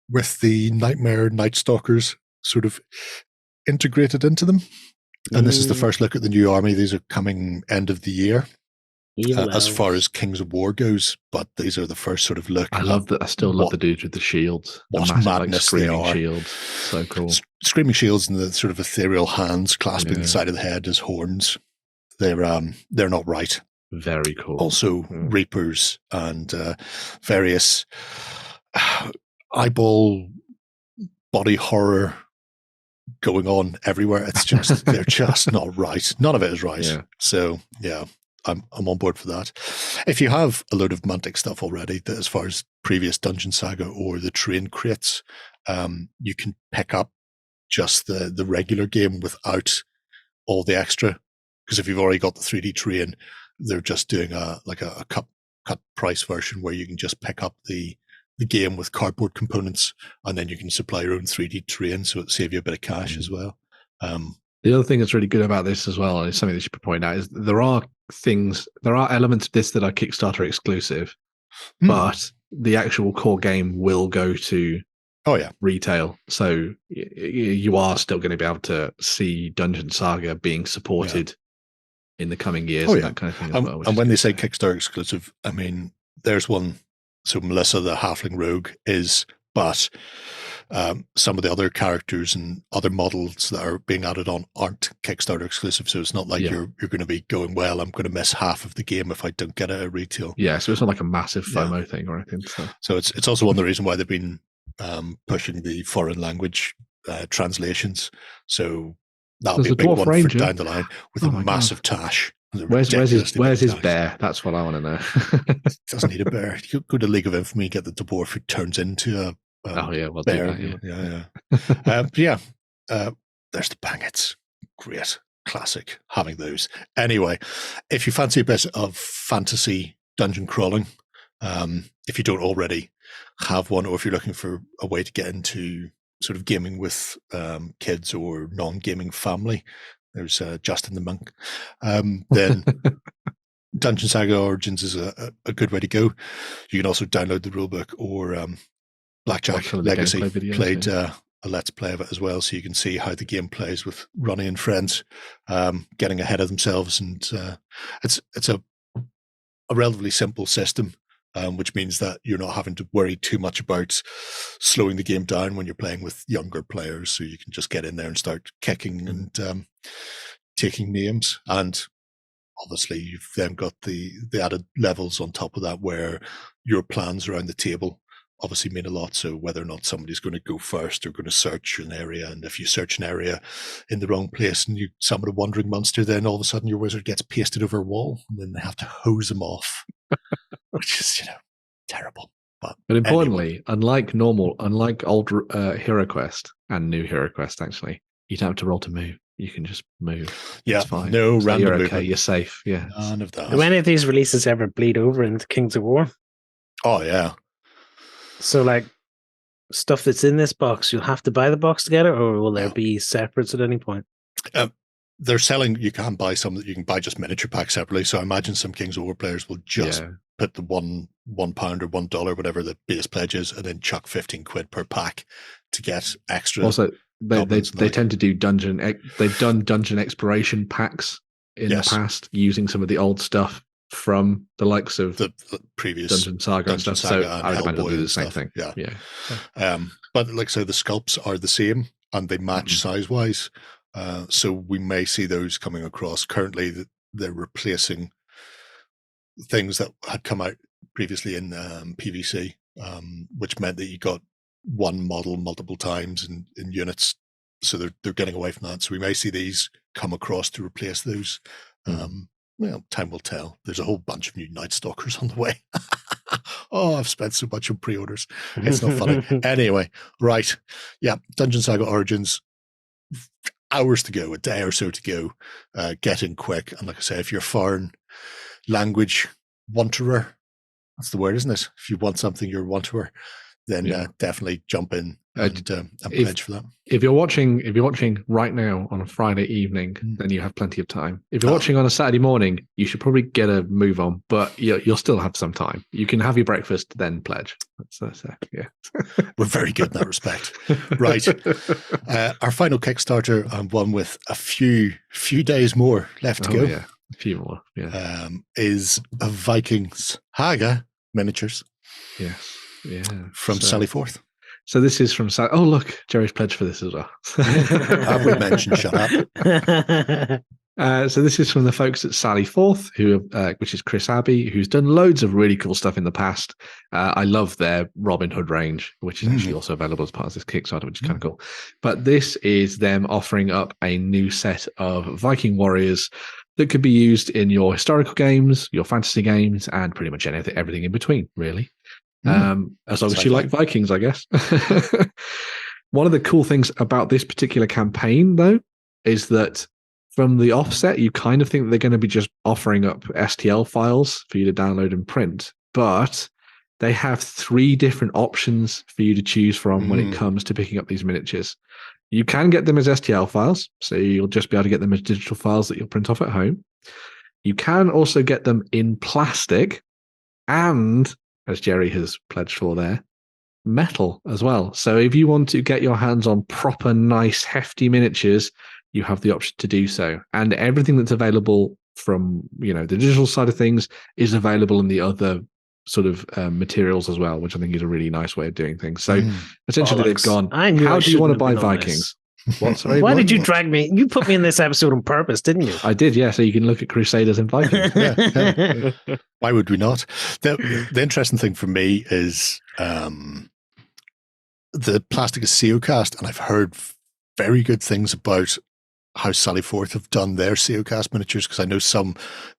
with the Nightmare Night Stalkers sort of integrated into them. And this is the first look at the new army. These are coming end of the year. As far as Kings of War goes, but these are the first sort of look. I love that. I still love the dudes with the shields. What massive, madness screaming they are! Shields, so cool. Screaming shields and the sort of ethereal hands clasping the side of the head as horns. They're not right. Very cool. Also, Reapers and various eyeball body horror going on everywhere. It's just they're just not right. None of it is right. Yeah. So yeah. I'm on board for that. If you have a load of Mantic stuff already, that as far as previous Dungeon Saga or the train crates, you can pick up just the regular game without all the extra. Because if you've already got the 3D train, they're just doing a cut price version where you can just pick up the game with cardboard components, and then you can supply your own 3D train, so it'll save you a bit of cash as well. The other thing that's really good about this as well, and it's something that you should point out, is there are elements of this that are Kickstarter exclusive, but the actual core game will go to retail. So you are still going to be able to see Dungeon Saga being supported in the coming years and that kind of thing as well. And when they say Kickstarter exclusive, I mean, there's one. So Melissa, the Halfling Rogue, is, but some of the other characters and other models that are being added on aren't Kickstarter exclusive. So it's not like you're going to be going, well, I'm going to miss half of the game if I don't get it at retail. Yeah, so it's not like a massive FOMO thing or anything. So it's also one of the reasons why they've been pushing the foreign language translations. So that'll be a big one for down the line with a massive tash. Where's his bear? That's what I want to know. Doesn't need a bear. You go to League of Infamy, get the dwarf who turns into a bear. There's the Bangets. Great. Classic. Having those. Anyway, if you fancy a bit of fantasy dungeon crawling, if you don't already have one, or if you're looking for a way to get into sort of gaming with kids or non-gaming family, there's Justin the Monk. Then Dungeon Saga Origins is a good way to go. You can also download the rulebook, or Blackjack Legacy played a Let's Play of it as well, so you can see how the game plays with Ronnie and friends getting ahead of themselves. And it's a relatively simple system, which means that you're not having to worry too much about slowing the game down when you're playing with younger players. So you can just get in there and start kicking and taking names. And obviously you've then got the added levels on top of that, where your plans around the table obviously mean a lot. So whether or not somebody's going to go first or going to search an area, and if you search an area in the wrong place and you summon a wandering monster, then all of a sudden your wizard gets pasted over a wall, and then they have to hose them off, which is terrible. But importantly, unlike old Hero Quest and new Hero Quest, actually, you don't have to roll to move. You can just move. Yeah, it's fine. No random you're movement. Okay, you're safe. Yeah, none of that. Do any of these releases ever bleed over into Kings of War? Oh yeah. So, like, stuff that's in this box, you'll have to buy the box together, or will there be separates at any point? They're selling, you can buy some that you can buy just miniature packs separately. So I imagine some Kings of War players will just put the £1 or $1, whatever the base pledge is, and then chuck 15 quid per pack to get extra. Also, they tend to do they've done dungeon exploration packs in the past using some of the old stuff from the likes of the previous Dungeon Saga and stuff. So I would imagine they'll do the same thing. Yeah. But like I say, the sculpts are the same. and they match size-wise. So we may see those coming across. Currently, they're replacing things that had come out previously in PVC, which meant that you got one model multiple times in units. So they're getting away from that. So we may see these come across to replace those. Well, time will tell. There's a whole bunch of new Night Stalkers on the way. Oh, I've spent so much on pre-orders. It's not funny. Anyway, right. Yeah, Dungeon Saga Origins, hours to go, a day or so to go. Get in quick. And like I say, if you're a foreign language wanterer, that's the word, isn't it? If you want something, you're a wanterer, then definitely jump in and pledge for that. If you're watching right now on a Friday evening, then you have plenty of time. If you're watching on a Saturday morning, you should probably get a move on, but you'll still have some time. You can have your breakfast, then pledge. We're very good in that respect. Right. Our final Kickstarter, and one with a few days more left to go. Yeah, a few more. Yeah. Is a Vikings Saga miniatures. Yes. Yeah. From Sally Forth. So this is from Sally. Oh, look, Jerry's pledged for this as well. Have we mentioned shut up? So this is from the folks at Sally Forth, which is Chris Abbey, who's done loads of really cool stuff in the past. I love their Robin Hood range, which is actually also available as part of this Kickstarter, which is kind of cool. But this is them offering up a new set of Viking warriors that could be used in your historical games, your fantasy games, and pretty much everything in between, really. As long as you like Vikings, I guess. One of the cool things about this particular campaign, though, is that from the offset, you kind of think that they're going to be just offering up STL files for you to download and print. But they have 3 different options for you to choose from when it comes to picking up these miniatures. You can get them as STL files, so you'll just be able to get them as digital files that you'll print off at home. You can also get them in plastic and, as Jerry has pledged for there, metal as well. So if you want to get your hands on proper, nice, hefty miniatures, you have the option to do so. And everything that's available from, the digital side of things is available in the other sort of materials as well, which I think is a really nice way of doing things. So essentially they've gone, how do you want to buy Vikings? What? Sorry, Why did you drag me? You put me in this episode on purpose, didn't you? I did, yeah. So you can look at Crusaders and Vikings. Yeah. Why would we not? The interesting thing for me is the plastic is CO cast, and I've heard very good things about how Sally Forth have done their CO cast miniatures, because I know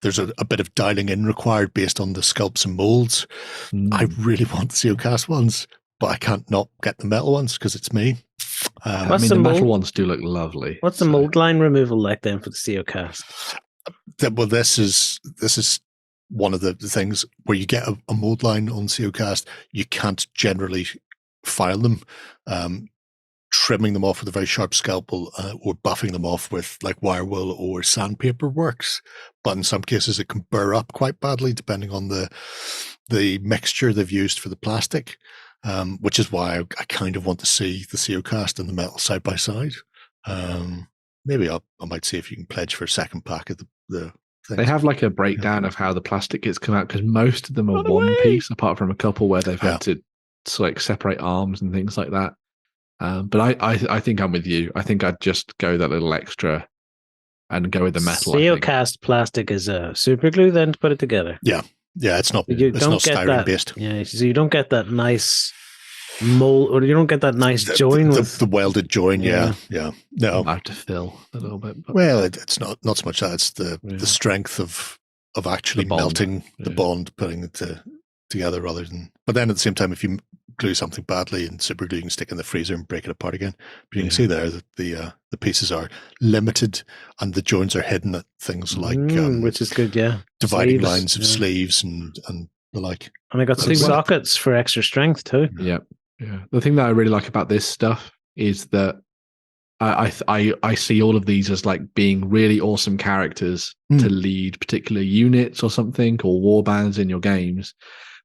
there's a bit of dialing in required based on the sculpts and molds. I really want the CO cast ones, but I can't not get the metal ones because it's me. The metal ones do look lovely. What's the mold line removal like then for the CO cast? Well, this is one of the things where you get a mold line on CO cast. You can't generally file them. Trimming them off with a very sharp scalpel or buffing them off with like wire wool or sandpaper works. But in some cases, it can burr up quite badly depending on the mixture they've used for the plastic. Which is why I kind of want to see the CO cast and the metal side by side. Maybe I might see if you can pledge for a second pack of the things. They have like a breakdown of how the plastic gets come out, because most of them are one piece, apart from a couple where they've had to separate arms and things like that. But I think I'm with you. I think I'd just go that little extra and go with the metal. CO cast plastic is a super glue then to put it together. Yeah. Yeah, it's not styrene based. Yeah, so you don't get that nice mold, or you don't get that nice join with the welded join. Yeah. No, I have to fill a little bit. But well, it's not so much that; it's the strength of actually melting the bond, putting it together, rather than. But then at the same time, if you glue something badly and super glue, you can stick it in the freezer and break it apart again. But you can see there that the pieces are limited and the joints are hidden at things like which is good, dividing lines of sleeves and the like. And I got some sockets for extra strength too. Yeah. The thing that I really like about this stuff is that I see all of these as like being really awesome characters to lead particular units or something, or war bands in your games.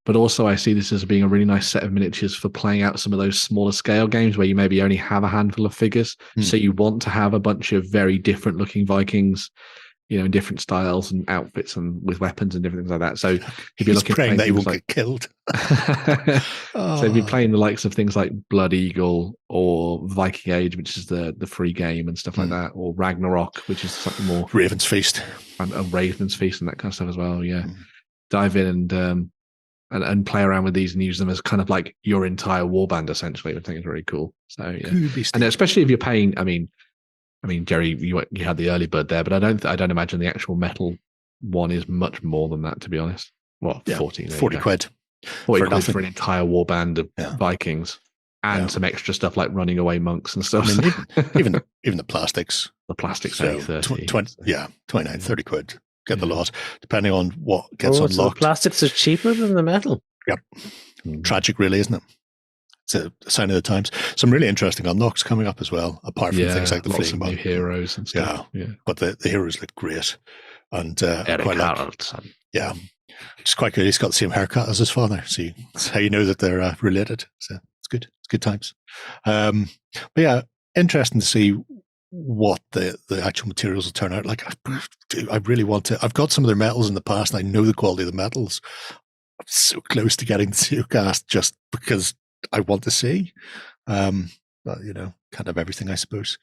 But also I see this as being a really nice set of miniatures for playing out some of those smaller scale games where you maybe only have a handful of figures. So you want to have a bunch of very different looking Vikings. in different styles and outfits and with weapons and different things like that. So if you're looking praying at that he won't get killed. So if you're playing the likes of things like Blood Eagle or Viking Age, which is the free game and stuff like that, or Ragnarok, which is something more Raven's Feast and Raven's Feast and that kind of stuff as well. Yeah, dive in and play around with these and use them as kind of like your entire warband essentially. I think it's really cool. So yeah, and especially if you're paying. I mean, Jerry, you had the early bird there, but I don't imagine the actual metal one is much more than that, to be honest. What, 40 quid. 40 quid for an entire warband of Vikings and some extra stuff like running away monks and stuff. I mean, even the plastics. The plastics, so 30. 29, 30 quid. Get the lot, depending on what gets unlocked. So the plastics are cheaper than the metal. Yep. Tragic, really, isn't it? It's a sign of the times. Some really interesting unlocks coming up as well, apart from things like the fleeing new heroes and stuff. Yeah. But the heroes look great. And it's quite good. He's got the same haircut as his father. So that's how you know that they're related. So it's good. It's good times. But yeah, interesting to see what the actual materials will turn out like. I really want to. I've got some of their metals in the past, and I know the quality of the metals. I'm so close to getting the Seocast just because I want to see. But, can't have everything, I suppose.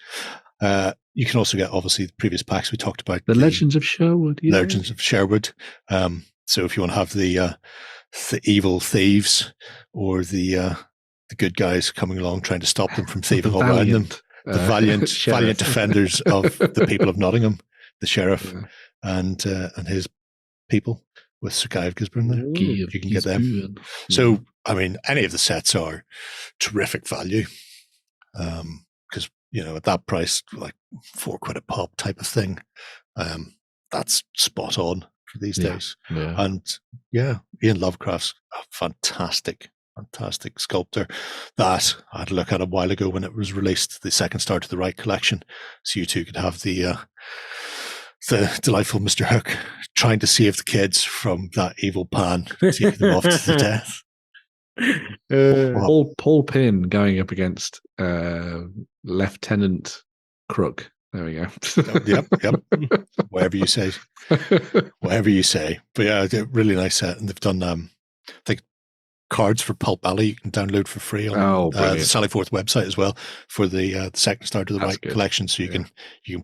You can also get, obviously, the previous packs we talked about. The Legends of Sherwood. Yeah. Legends of Sherwood. So if you want to have the evil thieves or the good guys coming along trying to stop them from thieving all around them, the valiant defenders of the people of Nottingham, the sheriff and his people with Sir Guy of Gisborne there. You can get them. So, I mean, any of the sets are terrific value. Because, at that price, like £4 a pop type of thing, that's spot on for these days. Yeah. And Ian Lovecraft's a fantastic sculptor that I had a look at a while ago when it was released, the second Star to the Right collection. So you too could have the delightful Mr. Hook trying to save the kids from that evil pan, taking them off to the death. Paul Pinn going up against Lieutenant Crook. There we go. Yep. Whatever you say. But yeah, really nice set. And they've done, I think, cards for Pulp Alley you can download for free on the Sally Forth website as well for the second Star to the Right collection. So you can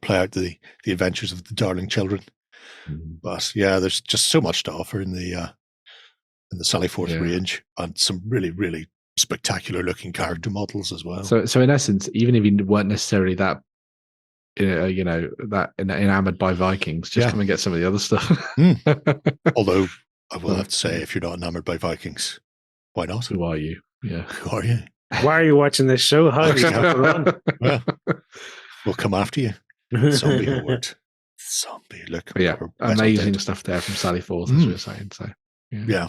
play out the adventures of the darling children. But yeah, there's just so much to offer in the Sally Forth range, and some really, really spectacular looking character models as well. So in essence, even if you weren't necessarily that that enamored by Vikings, just come and get some of the other stuff. Although I will have to say, if you're not enamored by Vikings, why not? Who are you? Yeah. Who are you? Why are you watching this show? How do you have to run? Well, we'll come after you. Zombie horde. Zombie, look. Amazing stuff there from Sally Forth, as we were saying. So yeah.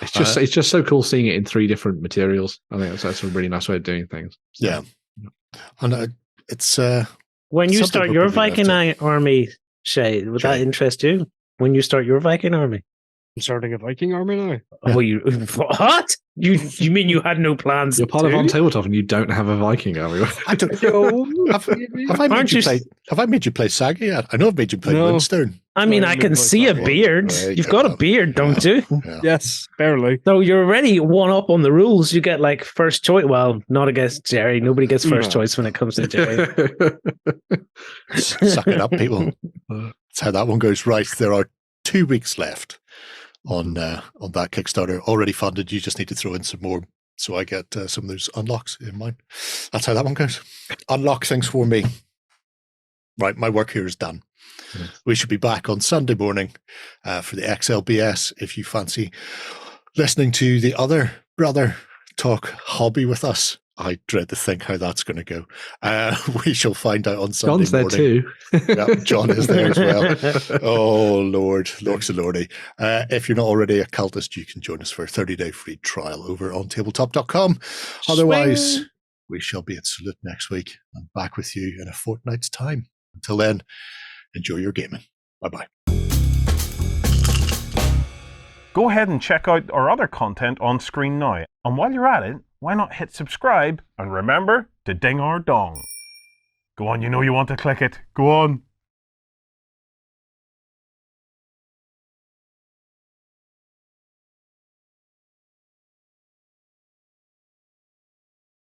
It's just so cool seeing it in 3 different materials. I think that's a really nice way of doing things. So. Yeah. And it's when you start your Viking army, Shay, would that interest you? When you start your Viking army? I'm starting a Viking army now. Oh, what? You mean you had no plans? You're part of OnTabletopper and you don't have a Viking army. I don't know. Have I made you play Saga yet? I know I've made you play Windstone. I mean, I can see a beard. You've got a beard, don't you? Yeah. Yes, barely. So you're already one up on the rules. You get like first choice. Well, not against Jerry. Nobody gets first choice when it comes to Jerry. Suck it up, people. That's how that one goes. Right, there are 2 weeks left on that Kickstarter. Already funded. You just need to throw in some more so I get some of those unlocks in mine. That's how that one goes. Unlock things for me. Right, my work here is done. Yes. We should be back on Sunday morning for the XLBS if you fancy listening to the other brother talk hobby with us. I dread to think how that's going to go. We shall find out on Sunday John's morning. There too. Yeah, John is there as well. Oh, Lord. Lords and Lordy. If you're not already a cultist, you can join us for a 30-day free trial over on tabletop.com. Otherwise, we shall be at Salute next week and back with you in a fortnight's time. Until then, enjoy your gaming. Bye-bye. Go ahead and check out our other content on screen now. And while you're at it, why not hit subscribe and remember to ding our dong. Go on, you know you want to click it. Go on.